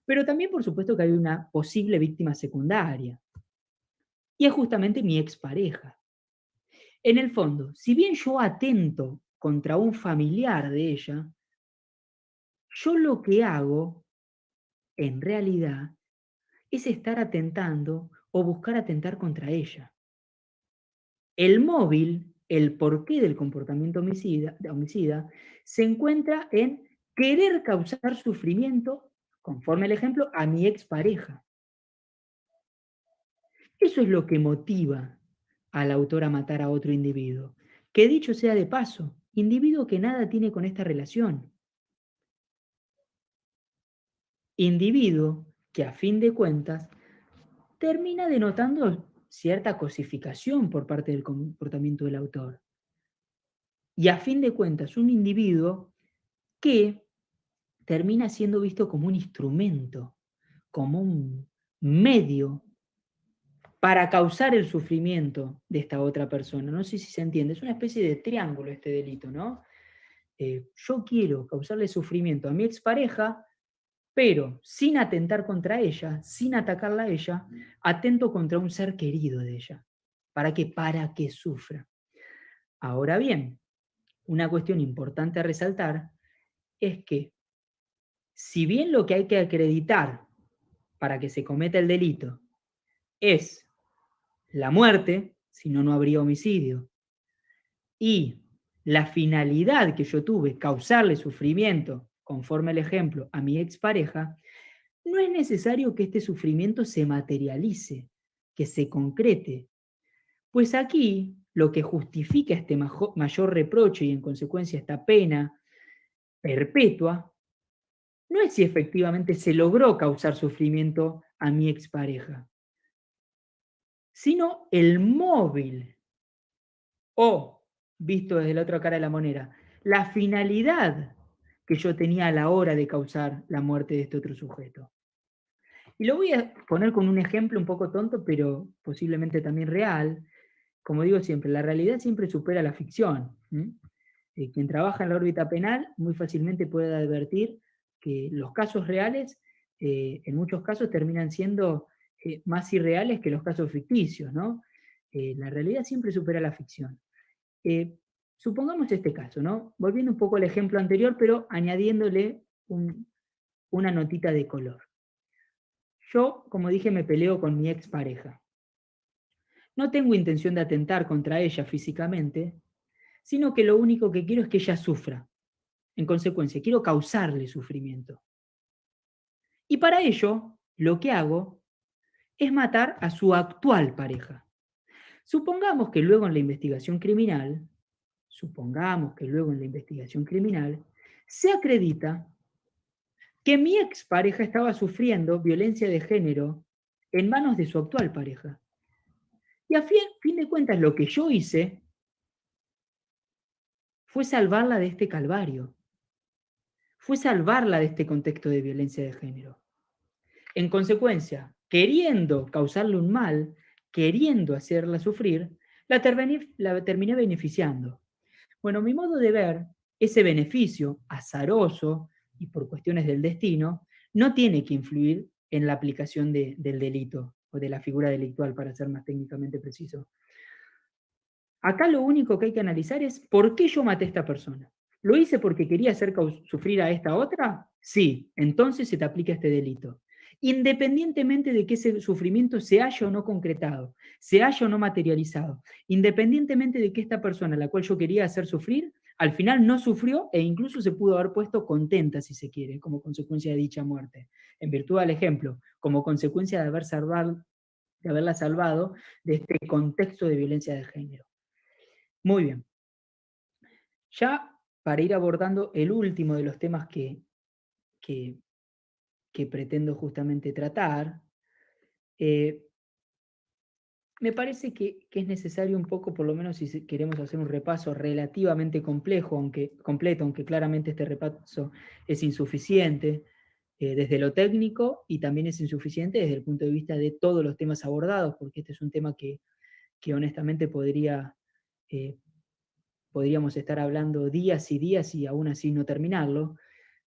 S2: Pero también, por supuesto, que hay una posible víctima secundaria. Y es justamente mi expareja. En el fondo, si bien yo atento contra un familiar de ella, yo lo que hago, en realidad, es estar atentando o buscar atentar contra ella. El móvil, el porqué del comportamiento homicida, se encuentra en querer causar sufrimiento, conforme al ejemplo, a mi expareja. Eso es lo que motiva al autor a matar a otro individuo, que dicho sea de paso, individuo que nada tiene con esta relación. Individuo que a fin de cuentas termina denotando cierta cosificación por parte del comportamiento del autor. Y a fin de cuentas, un individuo que termina siendo visto como un instrumento, como un medio para causar el sufrimiento de esta otra persona. No sé si se entiende, es una especie de triángulo este delito, ¿no? Yo quiero causarle sufrimiento a mi expareja, pero sin atentar contra ella, sin atacarla a ella, atento contra un ser querido de ella. ¿Para qué? Para que sufra. Ahora bien, una cuestión importante a resaltar es que, si bien lo que hay que acreditar para que se cometa el delito es la muerte, si no, no habría homicidio, y la finalidad que yo tuve, causarle sufrimiento, conforme al ejemplo, a mi expareja, no es necesario que este sufrimiento se materialice, que se concrete, pues aquí lo que justifica este mayor reproche y en consecuencia esta pena perpetua, no es si efectivamente se logró causar sufrimiento a mi expareja, sino el móvil o visto desde la otra cara de la moneda, la finalidad que yo tenía a la hora de causar la muerte de este otro sujeto. Y lo voy a poner con un ejemplo un poco tonto, pero posiblemente también real. Como digo siempre, la realidad siempre supera la ficción. Quien trabaja en la órbita penal muy fácilmente puede advertir que los casos reales, en muchos casos, terminan siendo más irreales que los casos ficticios, ¿no? La realidad siempre supera la ficción. Supongamos este caso, ¿no? Volviendo un poco al ejemplo anterior, pero añadiéndole una notita de color. Yo, como dije, me peleo con mi expareja. No tengo intención de atentar contra ella físicamente, sino que lo único que quiero es que ella sufra. En consecuencia, quiero causarle sufrimiento. Y para ello, lo que hago es matar a su actual pareja. Supongamos que luego en la investigación criminal, se acredita que mi expareja estaba sufriendo violencia de género en manos de su actual pareja. Y a fin de cuentas, lo que yo hice fue salvarla de este calvario, fue salvarla de este contexto de violencia de género. En consecuencia, queriendo causarle un mal, queriendo hacerla sufrir, la terminé beneficiando. Bueno, mi modo de ver, ese beneficio azaroso y por cuestiones del destino, no tiene que influir en la aplicación del delito o de la figura delictual, para ser más técnicamente preciso. Acá lo único que hay que analizar es por qué yo maté a esta persona. ¿Lo hice porque quería hacer sufrir a esta otra? Sí, entonces se te aplica este delito. Independientemente de que ese sufrimiento se haya o no concretado, se haya o no materializado, independientemente de que esta persona a la cual yo quería hacer sufrir, al final no sufrió e incluso se pudo haber puesto contenta, si se quiere, como consecuencia de dicha muerte. En virtud del ejemplo, como consecuencia de haberla salvado de este contexto de violencia de género. Muy bien. Ya para ir abordando el último de los temas que pretendo justamente tratar, me parece que es necesario un poco, por lo menos si queremos hacer un repaso relativamente completo, aunque claramente este repaso es insuficiente desde lo técnico y también es insuficiente desde el punto de vista de todos los temas abordados, porque este es un tema que honestamente podríamos estar hablando días y días y aún así no terminarlo,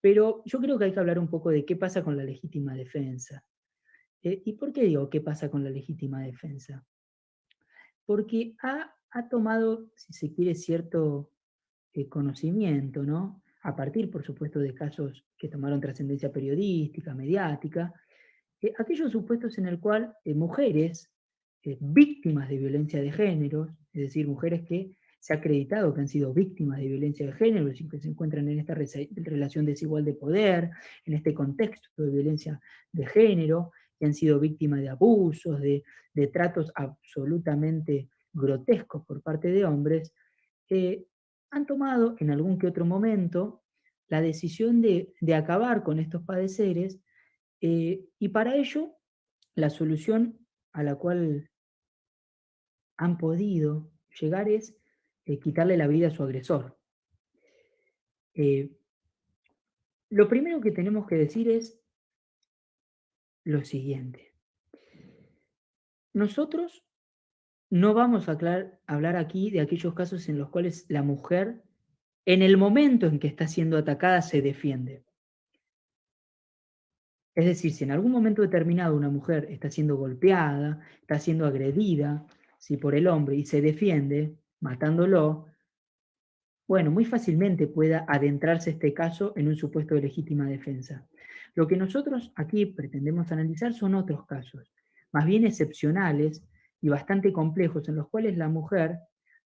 S2: pero yo creo que hay que hablar un poco de qué pasa con la legítima defensa. ¿Y por qué digo qué pasa con la legítima defensa? Porque ha tomado, si se quiere, cierto conocimiento, ¿no? A partir, por supuesto, de casos que tomaron trascendencia periodística, mediática, aquellos supuestos en el cual mujeres víctimas de violencia de género, es decir, mujeres que se ha acreditado que han sido víctimas de violencia de género, y que se encuentran en esta relación desigual de poder, en este contexto de violencia de género, que han sido víctimas de abusos, de tratos absolutamente grotescos por parte de hombres, han tomado en algún que otro momento la decisión de acabar con estos padeceres, y para ello la solución a la cual han podido llegar es quitarle la vida a su agresor. Lo primero que tenemos que decir es lo siguiente. Nosotros no vamos a hablar aquí de aquellos casos en los cuales la mujer, en el momento en que está siendo atacada, se defiende. Es decir, si en algún momento determinado una mujer está siendo golpeada, está siendo agredida, si por el hombre y se defiende, matándolo, bueno, muy fácilmente pueda adentrarse este caso en un supuesto de legítima defensa. Lo que nosotros aquí pretendemos analizar son otros casos, más bien excepcionales y bastante complejos, en los cuales la mujer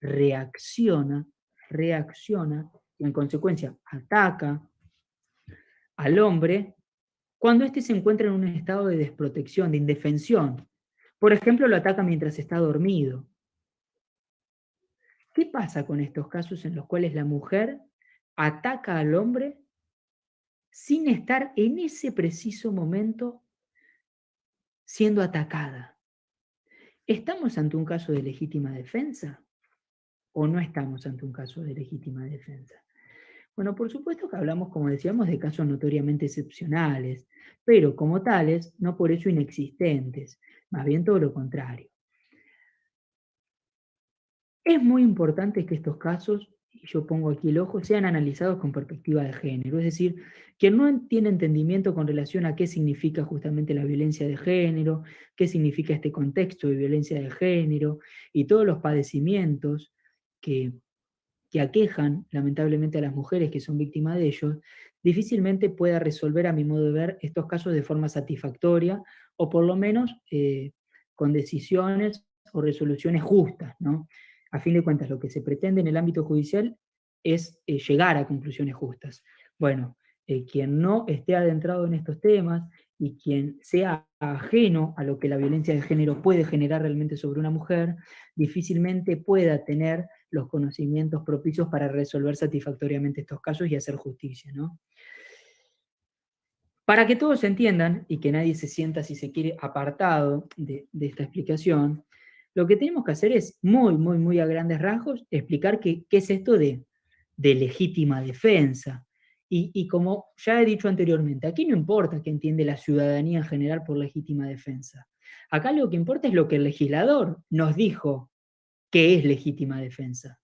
S2: reacciona y en consecuencia ataca al hombre cuando éste se encuentra en un estado de desprotección, de indefensión. Por ejemplo, lo ataca mientras está dormido. ¿Qué pasa con estos casos en los cuales la mujer ataca al hombre sin estar en ese preciso momento siendo atacada? ¿Estamos ante un caso de legítima defensa o no estamos ante un caso de legítima defensa? Bueno, por supuesto que hablamos, como decíamos, de casos notoriamente excepcionales, pero como tales, no por eso inexistentes, más bien todo lo contrario. Es muy importante que estos casos, y yo pongo aquí el ojo, sean analizados con perspectiva de género, es decir, quien no tiene entendimiento con relación a qué significa justamente la violencia de género, qué significa este contexto de violencia de género y todos los padecimientos que aquejan lamentablemente a las mujeres que son víctimas de ellos, difícilmente pueda resolver, a mi modo de ver, estos casos de forma satisfactoria o por lo menos con decisiones o resoluciones justas, ¿no? A fin de cuentas, lo que se pretende en el ámbito judicial es llegar a conclusiones justas. Bueno, quien no esté adentrado en estos temas y quien sea ajeno a lo que la violencia de género puede generar realmente sobre una mujer, difícilmente pueda tener los conocimientos propicios para resolver satisfactoriamente estos casos y hacer justicia, ¿no? Para que todos entiendan y que nadie se sienta, si se quiere, apartado de esta explicación, lo que tenemos que hacer es, muy a grandes rasgos, explicar qué es esto de legítima defensa. Y como ya he dicho anteriormente, aquí no importa qué entiende la ciudadanía en general por legítima defensa. Acá lo que importa es lo que el legislador nos dijo que es legítima defensa.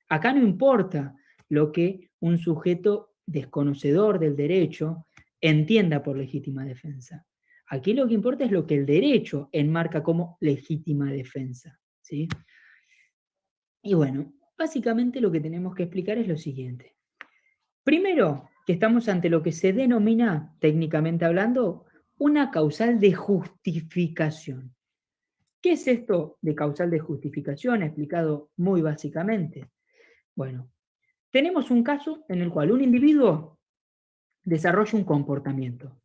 S2: Acá no importa lo que un sujeto desconocedor del derecho entienda por legítima defensa. Aquí lo que importa es lo que el derecho enmarca como legítima defensa, ¿sí? Y bueno, básicamente lo que tenemos que explicar es lo siguiente. Primero, que estamos ante lo que se denomina, técnicamente hablando, una causal de justificación. ¿Qué es esto de causal de justificación? Explicado muy básicamente. Bueno, tenemos un caso en el cual un individuo desarrolla un comportamiento.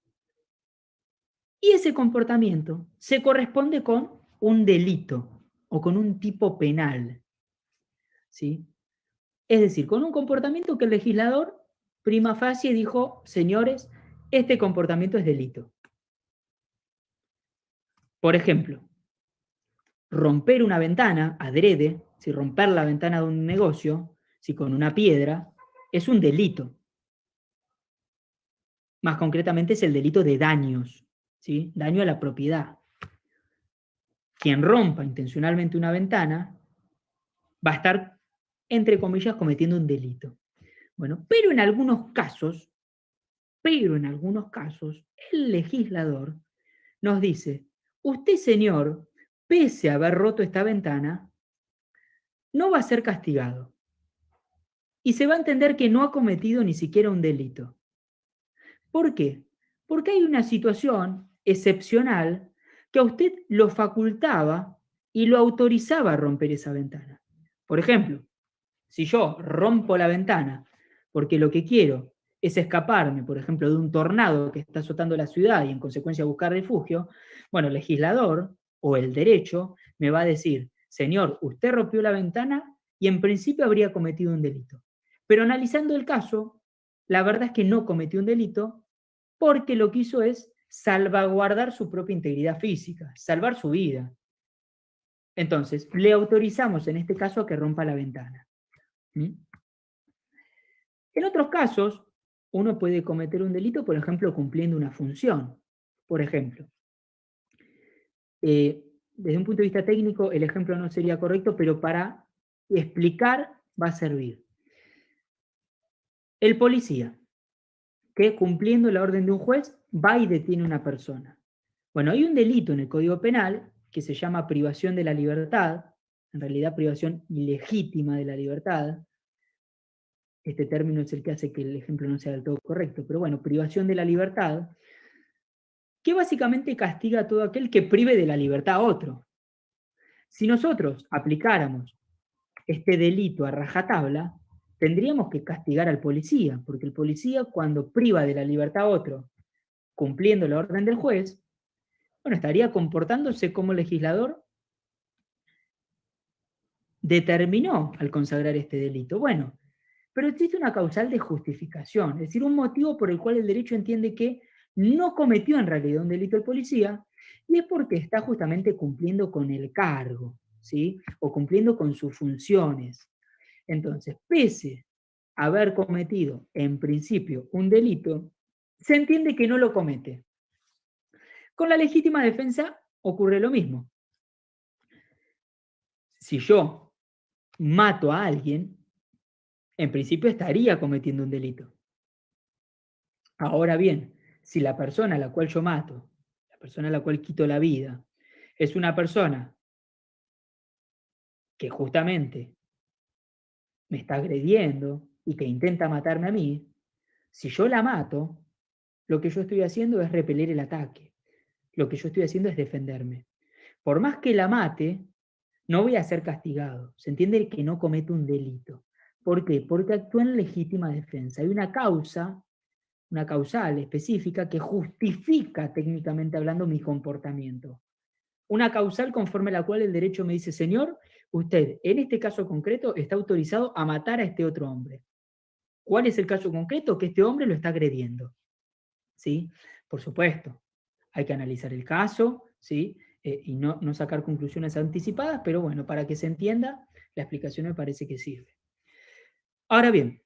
S2: Y ese comportamiento se corresponde con un delito o con un tipo penal, ¿sí? Es decir, con un comportamiento que el legislador prima facie dijo, señores, este comportamiento es delito. Por ejemplo, romper una ventana adrede, si romper la ventana de un negocio, si con una piedra, es un delito. Más concretamente es el delito de daños, ¿sí? Daño a la propiedad. Quien rompa intencionalmente una ventana va a estar, entre comillas, cometiendo un delito. Bueno, pero en algunos casos, el legislador nos dice, usted, señor, pese a haber roto esta ventana, no va a ser castigado. Y se va a entender que no ha cometido ni siquiera un delito. ¿Por qué? Porque hay una situación excepcional que a usted lo facultaba y lo autorizaba a romper esa ventana. Por ejemplo, si yo rompo la ventana porque lo que quiero es escaparme, por ejemplo, de un tornado que está azotando la ciudad y en consecuencia buscar refugio, bueno, el legislador o el derecho me va a decir, señor, usted rompió la ventana y en principio habría cometido un delito. Pero analizando el caso, la verdad es que no cometió un delito porque lo que hizo es salvaguardar su propia integridad física, salvar su vida. Entonces, le autorizamos en este caso a que rompa la ventana. ¿Mm? En otros casos, uno puede cometer un delito, por ejemplo, cumpliendo una función. Por ejemplo, desde un punto de vista técnico, el ejemplo no sería correcto, pero para explicar va a servir. El policía, que cumpliendo la orden de un juez, va y detiene a una persona. Bueno, hay un delito en el Código Penal que se llama privación de la libertad, en realidad privación ilegítima de la libertad. Este término es el que hace que el ejemplo no sea del todo correcto, pero bueno, privación de la libertad, que básicamente castiga a todo aquel que prive de la libertad a otro. Si nosotros aplicáramos este delito a rajatabla, tendríamos que castigar al policía, porque el policía cuando priva de la libertad a otro, cumpliendo la orden del juez, bueno, estaría comportándose como legislador determinó al consagrar este delito. Bueno, pero existe una causal de justificación, es decir, un motivo por el cual el derecho entiende que no cometió en realidad un delito el policía, y es porque está justamente cumpliendo con el cargo. ¿sí? O cumpliendo con sus funciones. Entonces, pese a haber cometido en principio un delito, se entiende que no lo comete. Con la legítima defensa ocurre lo mismo. Si yo mato a alguien, en principio estaría cometiendo un delito. Ahora bien, si la persona a la cual yo mato, la persona a la cual quito la vida, es una persona que justamente me está agrediendo y que intenta matarme a mí, si yo la mato, lo que yo estoy haciendo es repeler el ataque. Lo que yo estoy haciendo es defenderme. Por más que la mate, no voy a ser castigado. Se entiende que no cometo un delito. ¿Por qué? Porque actúa en legítima defensa. Hay una causa, una causal específica que justifica técnicamente hablando mi comportamiento. Una causal conforme a la cual el derecho me dice, señor, usted en este caso concreto está autorizado a matar a este otro hombre. ¿Cuál es el caso concreto? Que este hombre lo está agrediendo. ¿Sí? Por supuesto, hay que analizar el caso, ¿sí? Y no sacar conclusiones anticipadas, pero bueno, para que se entienda, la explicación me parece que sirve. Ahora bien,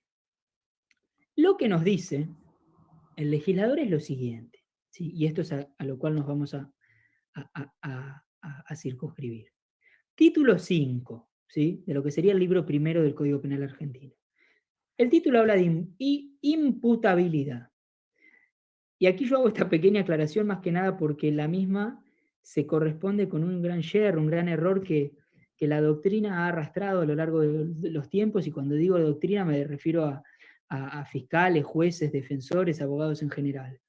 S2: lo que nos dice el legislador es lo siguiente, ¿sí? Y esto es a lo cual nos vamos a circunscribir. Título 5, ¿sí? De lo que sería el libro primero del Código Penal argentino. El título habla de imputabilidad. Y aquí yo hago esta pequeña aclaración más que nada porque la misma se corresponde con un gran yerro, un gran error que la doctrina ha arrastrado a lo largo de los tiempos, y cuando digo doctrina me refiero a fiscales, jueces, defensores, abogados en general.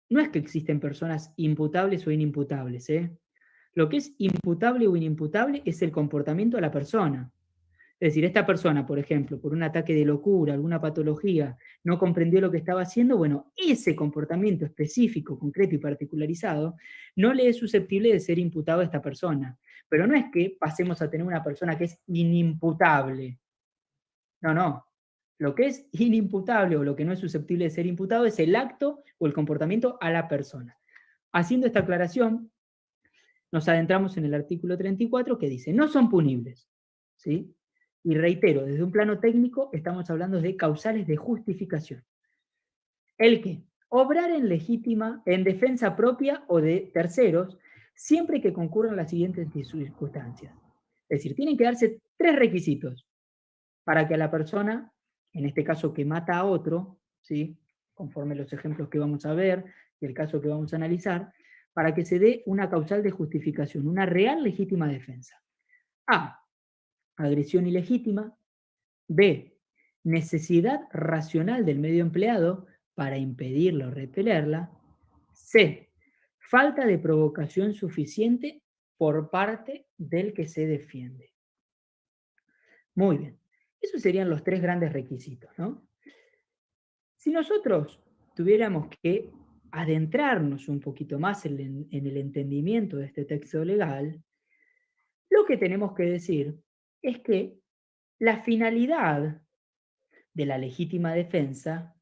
S2: No es que existen personas imputables o inimputables. Lo que es imputable o inimputable es el comportamiento de la persona. Es decir, esta persona, por ejemplo, por un ataque de locura, alguna patología, no comprendió lo que estaba haciendo, bueno, ese comportamiento específico, concreto y particularizado no le es susceptible de ser imputado a esta persona. Pero no es que pasemos a tener una persona que es inimputable. No, no. Lo que es inimputable o lo que no es susceptible de ser imputado es el acto o el comportamiento a la persona. Haciendo esta aclaración, nos adentramos en el artículo 34 que dice, no son punibles, ¿sí? Y reitero, desde un plano técnico estamos hablando de causales de justificación. El que obrar en legítima, en defensa propia o de terceros, siempre que concurran las siguientes circunstancias. Es decir, tienen que darse 3 requisitos para que a la persona, en este caso que mata a otro, ¿sí? Conforme los ejemplos que vamos a ver y el caso que vamos a analizar, para que se dé una causal de justificación, una real legítima defensa. A, agresión ilegítima. B, necesidad racional del medio empleado para impedirla o repelerla. C, falta de provocación suficiente por parte del que se defiende. Muy bien. Esos serían los 3 grandes requisitos, ¿no? Si nosotros tuviéramos que adentrarnos un poquito más en el entendimiento de este texto legal, lo que tenemos que decir es que la finalidad de la legítima defensa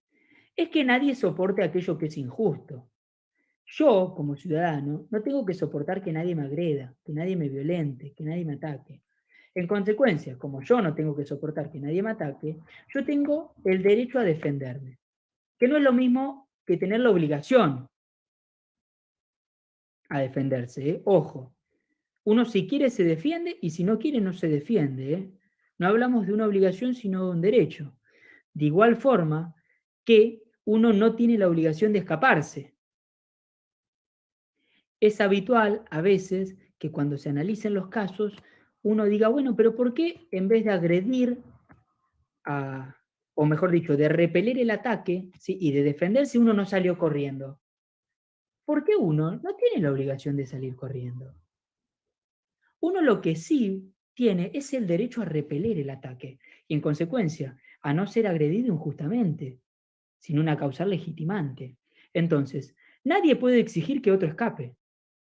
S2: es que nadie soporte aquello que es injusto. Yo, como ciudadano, no tengo que soportar que nadie me agreda, que nadie me violente, que nadie me ataque. En consecuencia, como yo no tengo que soportar que nadie me ataque, yo tengo el derecho a defenderme, que no es lo mismo que tener la obligación a defenderse, ¿eh? Ojo, uno si quiere se defiende y si no quiere no se defiende, ¿eh? No hablamos de una obligación sino de un derecho. De igual forma que uno no tiene la obligación de escaparse. Es habitual a veces que cuando se analicen los casos uno diga, bueno, pero ¿por qué en vez de agredir, o mejor dicho, de repeler el ataque, ¿sí? Y de defenderse, uno no salió corriendo? Porque uno no tiene la obligación de salir corriendo. Uno lo que sí tiene es el derecho a repeler el ataque y en consecuencia a no ser agredido injustamente, sin una causal legitimante. Entonces, nadie puede exigir que otro escape,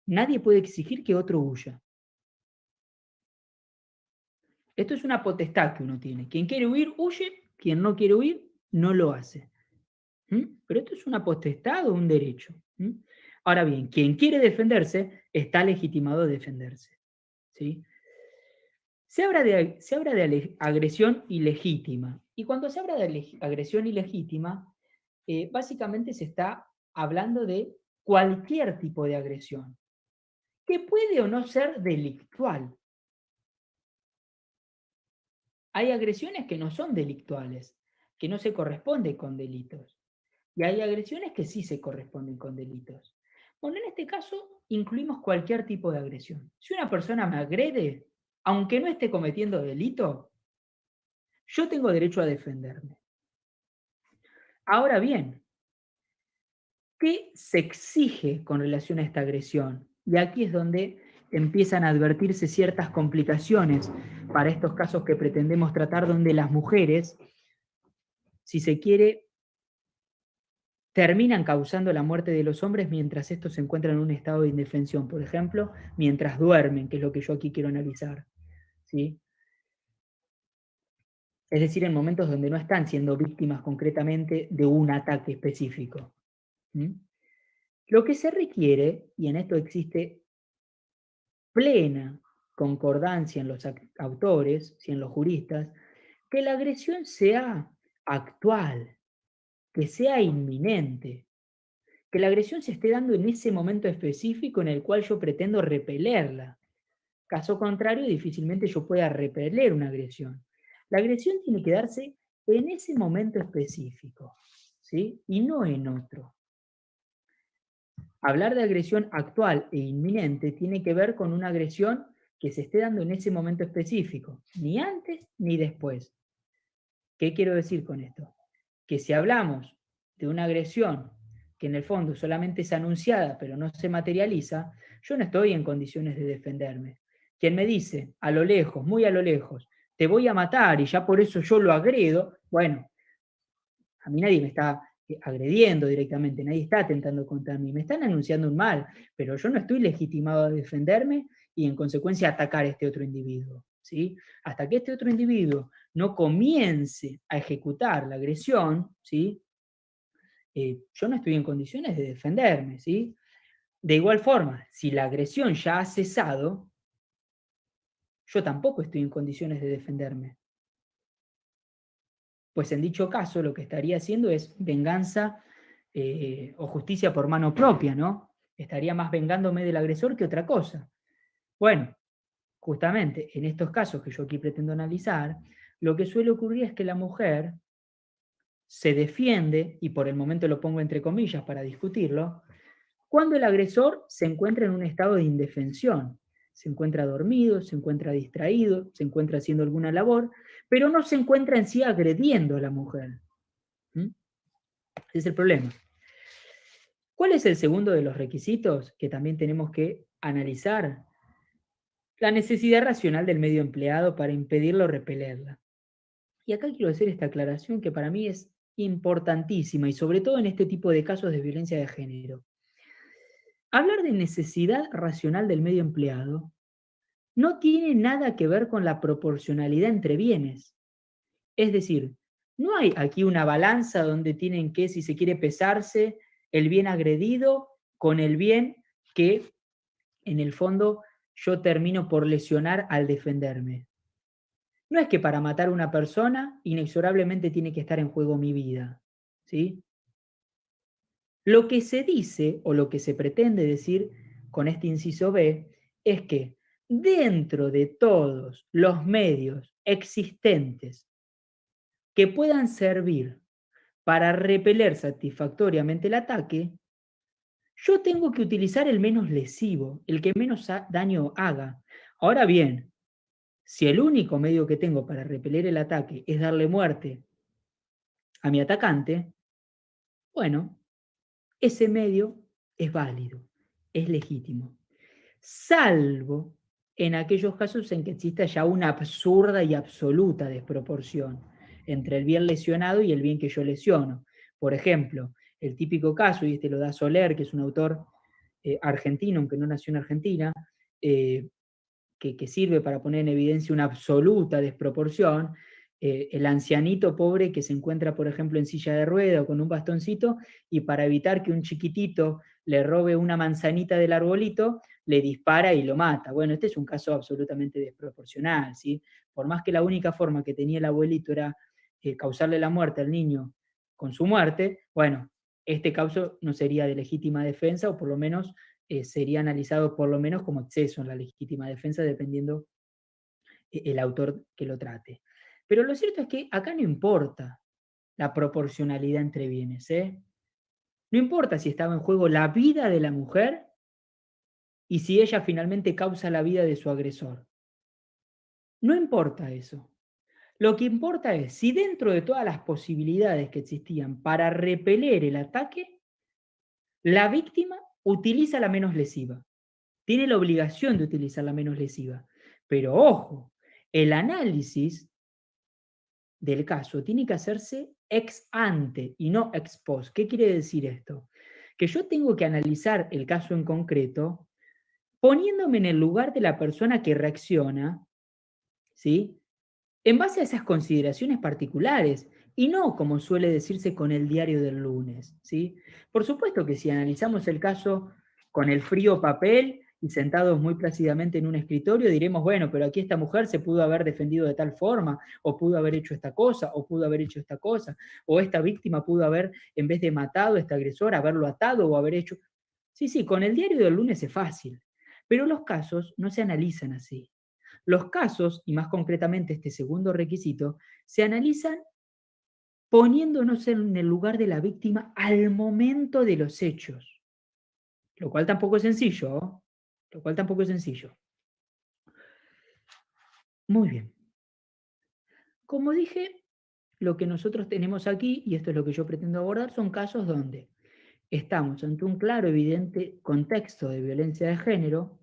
S2: nadie puede exigir que otro huya. Esto es una potestad que uno tiene. Quien quiere huir, huye, quien no quiere huir, no lo hace. Pero esto es una potestad o un derecho. Ahora bien, quien quiere defenderse está legitimado a defenderse. ¿sí? Se habla de agresión ilegítima. Y cuando se habla de agresión ilegítima, básicamente se está hablando de cualquier tipo de agresión, que puede o no ser delictual. Hay agresiones que no son delictuales, que no se corresponden con delitos. Y hay agresiones que sí se corresponden con delitos. Bueno, en este caso incluimos cualquier tipo de agresión. Si una persona me agrede, aunque no esté cometiendo delito, yo tengo derecho a defenderme. Ahora bien, ¿qué se exige con relación a esta agresión? Y aquí es donde empiezan a advertirse ciertas complicaciones para estos casos que pretendemos tratar, donde las mujeres, si se quiere, terminan causando la muerte de los hombres mientras estos se encuentran en un estado de indefensión, por ejemplo, mientras duermen, que es lo que yo aquí quiero analizar, ¿sí? Es decir, en momentos donde no están siendo víctimas concretamente de un ataque específico. ¿Mm? Lo que se requiere, y en esto existe plena concordancia en los autores, y en los juristas, que la agresión sea actual, que sea inminente, que la agresión se esté dando en ese momento específico en el cual yo pretendo repelerla. Caso contrario, difícilmente yo pueda repeler una agresión. La agresión tiene que darse en ese momento específico, ¿sí? Y no en otro. Hablar de agresión actual e inminente tiene que ver con una agresión que se esté dando en ese momento específico, ni antes ni después. ¿Qué quiero decir con esto? Que si hablamos de una agresión que en el fondo solamente es anunciada pero no se materializa, yo no estoy en condiciones de defenderme. Quien me dice a lo lejos, muy a lo lejos, te voy a matar y ya por eso yo lo agredo, bueno, a mí nadie me está agrediendo directamente, nadie está atentando contra mí, me están anunciando un mal, pero yo no estoy legitimado a defenderme y en consecuencia atacar a este otro individuo, ¿sí? Hasta que este otro individuo no comience a ejecutar la agresión, ¿sí? Yo no estoy en condiciones de defenderme, ¿sí? De igual forma, si la agresión ya ha cesado, yo tampoco estoy en condiciones de defenderme. Pues en dicho caso lo que estaría haciendo es venganza o justicia por mano propia, ¿no? Estaría más vengándome del agresor que otra cosa. Bueno, justamente en estos casos que yo aquí pretendo analizar, lo que suele ocurrir es que la mujer se defiende, y por el momento lo pongo entre comillas para discutirlo, cuando el agresor se encuentra en un estado de indefensión. Se encuentra dormido, se encuentra distraído, se encuentra haciendo alguna labor, pero no se encuentra en sí agrediendo a la mujer. ¿Mm? Ese es el problema. ¿Cuál es el segundo de los requisitos que también tenemos que analizar? La necesidad racional del medio empleado para impedirla o repelerla. Y acá quiero hacer esta aclaración que para mí es importantísima y sobre todo en este tipo de casos de violencia de género. Hablar de necesidad racional del medio empleado no tiene nada que ver con la proporcionalidad entre bienes. Es decir, no hay aquí una balanza donde tienen que, si se quiere, pesarse el bien agredido con el bien que, en el fondo, yo termino por lesionar al defenderme. No es que para matar a una persona, inexorablemente tiene que estar en juego mi vida, ¿sí? Lo que se dice, o lo que se pretende decir con este inciso B, es que dentro de todos los medios existentes que puedan servir para repeler satisfactoriamente el ataque, yo tengo que utilizar el menos lesivo, el que menos daño haga. Ahora bien, si el único medio que tengo para repeler el ataque es darle muerte a mi atacante, bueno, ese medio es válido, es legítimo. Salvo en aquellos casos en que exista ya una absurda y absoluta desproporción entre el bien lesionado y el bien que yo lesiono. Por ejemplo, el típico caso, y este lo da Soler, que es un autor argentino, aunque no nació en Argentina, que sirve para poner en evidencia una absoluta desproporción, el ancianito pobre que se encuentra, por ejemplo, en silla de rueda o con un bastoncito, y para evitar que un chiquitito le robe una manzanita del arbolito, le dispara y lo mata. Bueno, este es un caso absolutamente desproporcional, ¿sí? Por más que la única forma que tenía el abuelito era causarle la muerte al niño con su muerte, bueno, este caso no sería de legítima defensa, o por lo menos sería analizado por lo menos como exceso en la legítima defensa, dependiendo el autor que lo trate. Pero lo cierto es que acá no importa la proporcionalidad entre bienes, ¿eh? No importa si estaba en juego la vida de la mujer y si ella finalmente causa la vida de su agresor. No importa eso. Lo que importa es si dentro de todas las posibilidades que existían para repeler el ataque, la víctima utiliza la menos lesiva. Tiene la obligación de utilizar la menos lesiva. Pero ojo, el análisis del caso tiene que hacerse ex ante y no ex post. ¿Qué quiere decir esto? Que yo tengo que analizar el caso en concreto poniéndome en el lugar de la persona que reacciona, ¿sí? En base a esas consideraciones particulares y no como suele decirse con el diario del lunes, ¿sí? Por supuesto que si analizamos el caso con el frío papel y sentados muy plácidamente en un escritorio, diremos, bueno, pero aquí esta mujer se pudo haber defendido de tal forma, o pudo haber hecho esta cosa, o pudo haber hecho esta cosa, o esta víctima pudo haber, en vez de matado a este agresor, haberlo atado o haber hecho... Sí, sí, con el diario del lunes es fácil, pero los casos no se analizan así. Los casos, y más concretamente este segundo requisito, se analizan poniéndonos en el lugar de la víctima al momento de los hechos, lo cual tampoco es sencillo, ¿no? Lo cual tampoco es sencillo. Muy bien. Como dije, lo que nosotros tenemos aquí, y esto es lo que yo pretendo abordar, son casos donde estamos ante un claro, evidente contexto de violencia de género,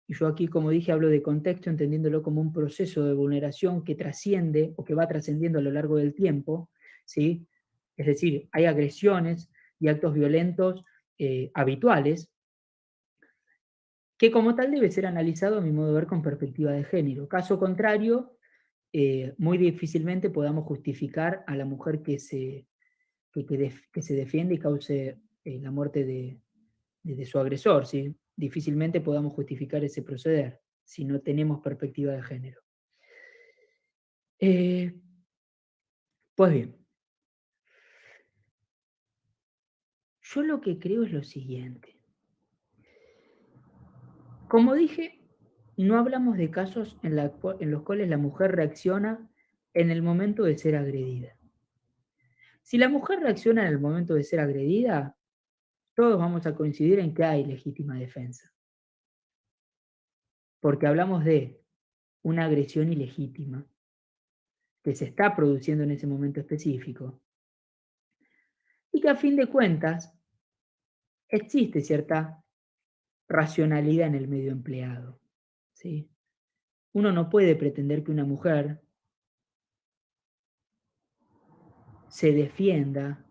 S2: y yo aquí, como dije, hablo de contexto entendiéndolo como un proceso de vulneración que trasciende o que va trascendiendo a lo largo del tiempo, ¿sí? Es decir, hay agresiones y actos violentos habituales, que como tal debe ser analizado a mi modo de ver con perspectiva de género. Caso contrario, muy difícilmente podamos justificar a la mujer que se defiende y cause la muerte de su agresor, ¿sí? Difícilmente podamos justificar ese proceder si no tenemos perspectiva de género. Eh, pues bien, yo lo que creo es lo siguiente. Como dije, no hablamos de casos en los cuales la mujer reacciona en el momento de ser agredida. Si la mujer reacciona en el momento de ser agredida, todos vamos a coincidir en que hay legítima defensa, porque hablamos de una agresión ilegítima que se está produciendo en ese momento específico y que a fin de cuentas existe cierta racionalidad en el medio empleado, ¿sí? Uno no puede pretender que una mujer se defienda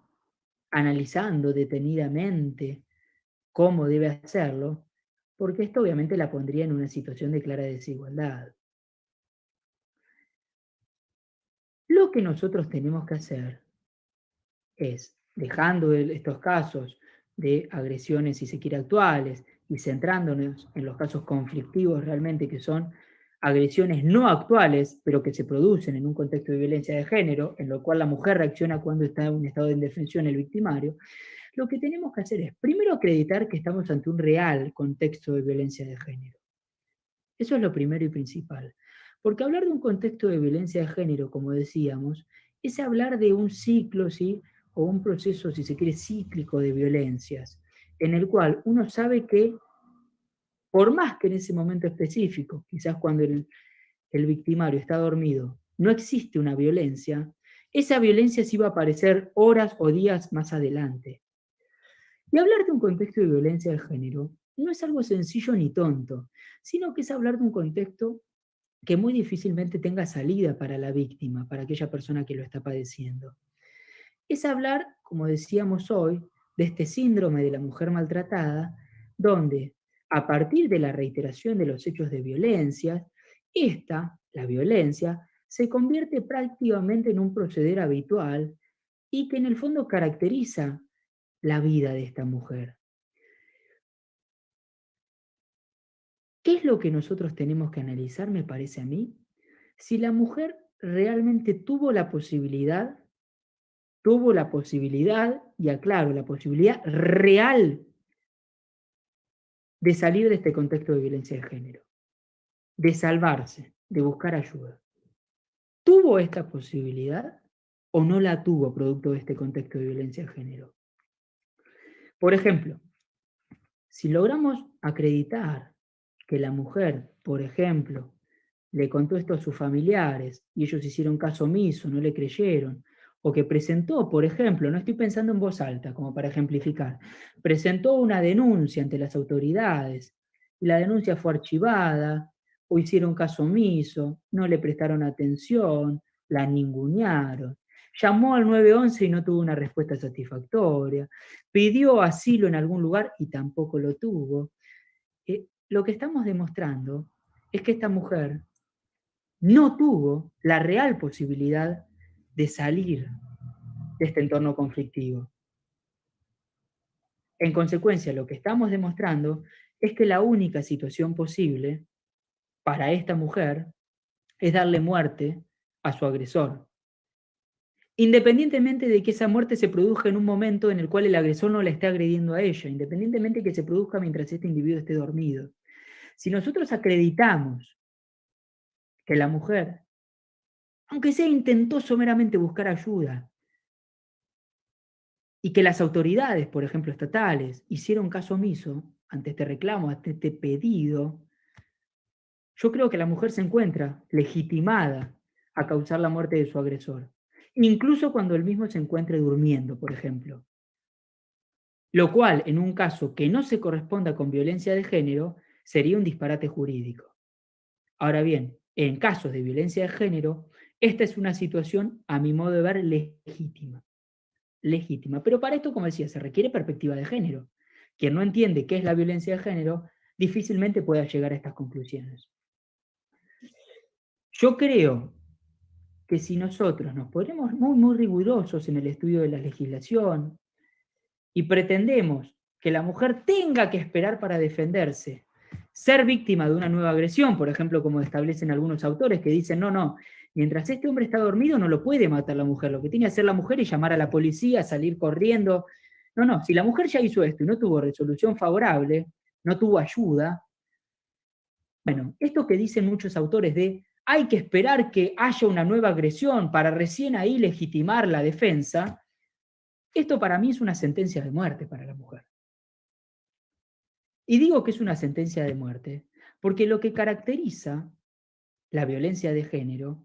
S2: analizando detenidamente cómo debe hacerlo, porque esto obviamente la pondría en una situación de clara desigualdad. Lo que nosotros tenemos que hacer es, dejando estos casos de agresiones, si se quiere, actuales, y centrándonos en los casos conflictivos realmente, que son agresiones no actuales, pero que se producen en un contexto de violencia de género, en lo cual la mujer reacciona cuando está en un estado de indefensión el victimario, lo que tenemos que hacer es, primero, acreditar que estamos ante un real contexto de violencia de género. Eso es lo primero y principal. Porque hablar de un contexto de violencia de género, como decíamos, es hablar de un ciclo, ¿sí? O un proceso, si se quiere, cíclico de violencias, en el cual uno sabe que, por más que en ese momento específico, quizás cuando el victimario está dormido, no existe una violencia, esa violencia sí va a aparecer horas o días más adelante. Y hablar de un contexto de violencia de género no es algo sencillo ni tonto, sino que es hablar de un contexto que muy difícilmente tenga salida para la víctima, para aquella persona que lo está padeciendo. Es hablar, como decíamos hoy, de este síndrome de la mujer maltratada, donde a partir de la reiteración de los hechos de violencia, la violencia, se convierte prácticamente en un proceder habitual y que en el fondo caracteriza la vida de esta mujer. ¿Qué es lo que nosotros tenemos que analizar, me parece a mí? Si la mujer realmente tuvo la posibilidad, y aclaro, la posibilidad real de salir de este contexto de violencia de género, de salvarse, de buscar ayuda. ¿Tuvo esta posibilidad o no la tuvo producto de este contexto de violencia de género? Por ejemplo, si logramos acreditar que la mujer, por ejemplo, le contó esto a sus familiares y ellos hicieron caso omiso, no le creyeron, o que presentó, por ejemplo, no estoy pensando en voz alta, como para ejemplificar, presentó una denuncia ante las autoridades y la denuncia fue archivada, o hicieron caso omiso, no le prestaron atención, la ningunearon, llamó al 911 y no tuvo una respuesta satisfactoria, pidió asilo en algún lugar y tampoco lo tuvo. Lo que estamos demostrando es que esta mujer no tuvo la real posibilidad de salir de este entorno conflictivo. En consecuencia, lo que estamos demostrando es que la única situación posible para esta mujer es darle muerte a su agresor, independientemente de que esa muerte se produzca en un momento en el cual el agresor no la esté agrediendo a ella, independientemente de que se produzca mientras este individuo esté dormido. Si nosotros acreditamos que la mujer, aunque sea, intentó someramente buscar ayuda, y que las autoridades, por ejemplo estatales, hicieron caso omiso ante este reclamo, ante este pedido, yo creo que la mujer se encuentra legitimada a causar la muerte de su agresor, incluso cuando él mismo se encuentre durmiendo, por ejemplo. Lo cual, en un caso que no se corresponda con violencia de género, sería un disparate jurídico. Ahora bien, en casos de violencia de género, esta es una situación, a mi modo de ver, legítima. Legítima. Pero para esto, como decía, se requiere perspectiva de género. Quien no entiende qué es la violencia de género, difícilmente pueda llegar a estas conclusiones. Yo creo que si nosotros nos ponemos muy rigurosos en el estudio de la legislación y pretendemos que la mujer tenga que esperar para defenderse, ser víctima de una nueva agresión, por ejemplo, como establecen algunos autores que dicen, no, mientras este hombre está dormido no lo puede matar la mujer, lo que tiene que hacer la mujer es llamar a la policía, salir corriendo. No, si la mujer ya hizo esto y no tuvo resolución favorable, no tuvo ayuda, bueno, esto que dicen muchos autores de hay que esperar que haya una nueva agresión para recién ahí legitimar la defensa, esto para mí es una sentencia de muerte para la mujer. Y digo que es una sentencia de muerte porque lo que caracteriza la violencia de género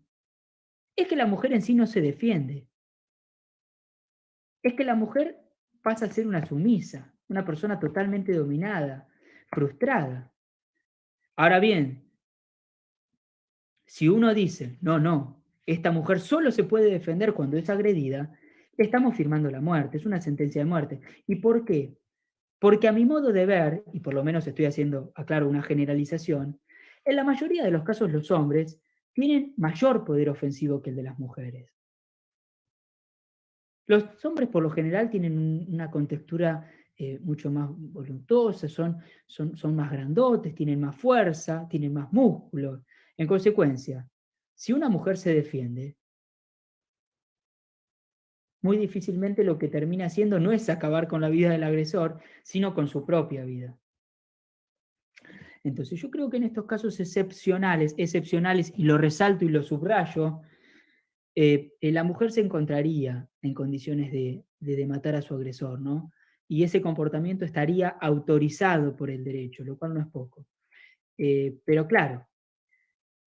S2: es que la mujer en sí no se defiende. Es que la mujer pasa a ser una sumisa, una persona totalmente dominada, frustrada. Ahora bien, si uno dice, no, esta mujer solo se puede defender cuando es agredida, estamos firmando la muerte, es una sentencia de muerte. ¿Y por qué? Porque a mi modo de ver, y por lo menos estoy haciendo, aclaro, una generalización, en la mayoría de los casos los hombres tienen mayor poder ofensivo que el de las mujeres. Los hombres por lo general tienen una contextura mucho más voluptuosa, son más grandotes, tienen más fuerza, tienen más músculos. En consecuencia, si una mujer se defiende, muy difícilmente lo que termina haciendo no es acabar con la vida del agresor, sino con su propia vida. Entonces yo creo que en estos casos excepcionales, y lo resalto y lo subrayo, la mujer se encontraría en condiciones de matar a su agresor, ¿no? Y ese comportamiento estaría autorizado por el derecho, lo cual no es poco. Pero claro,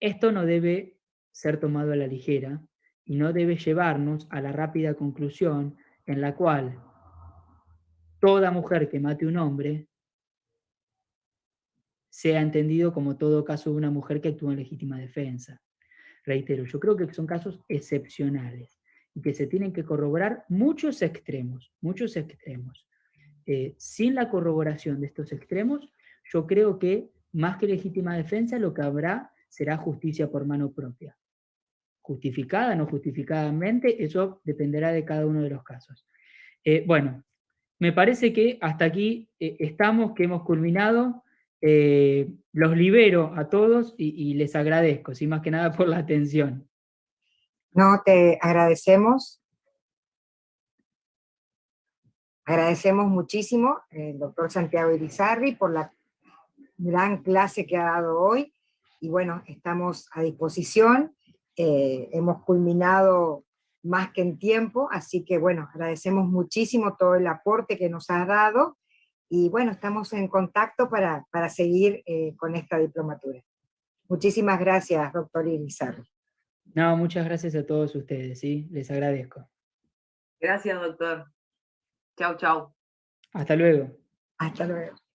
S2: esto no debe ser tomado a la ligera y no debe llevarnos a la rápida conclusión en la cual toda mujer que mate a un hombre sea entendido como todo caso de una mujer que actúa en legítima defensa. Reitero, yo creo que son casos excepcionales y que se tienen que corroborar muchos extremos, muchos extremos. Sin la corroboración de estos extremos, yo creo que más que legítima defensa, lo que habrá será justicia por mano propia. Justificada, no justificadamente, eso dependerá de cada uno de los casos. Bueno, me parece que hasta aquí estamos, que hemos culminado. Los libero a todos y les agradezco, sí, más que nada por la atención.
S1: No, te agradecemos. Agradecemos muchísimo al doctor Santiago Irizarry por la gran clase que ha dado hoy. Y bueno, estamos a disposición. Hemos culminado más que en tiempo, así que bueno, agradecemos muchísimo todo el aporte que nos has dado. Y bueno, estamos en contacto para seguir con esta diplomatura. Muchísimas gracias, doctor Irizarry.
S2: No, muchas gracias a todos ustedes, ¿sí? Les agradezco.
S3: Gracias, doctor. Chau, chau.
S2: Hasta luego.
S1: Hasta luego.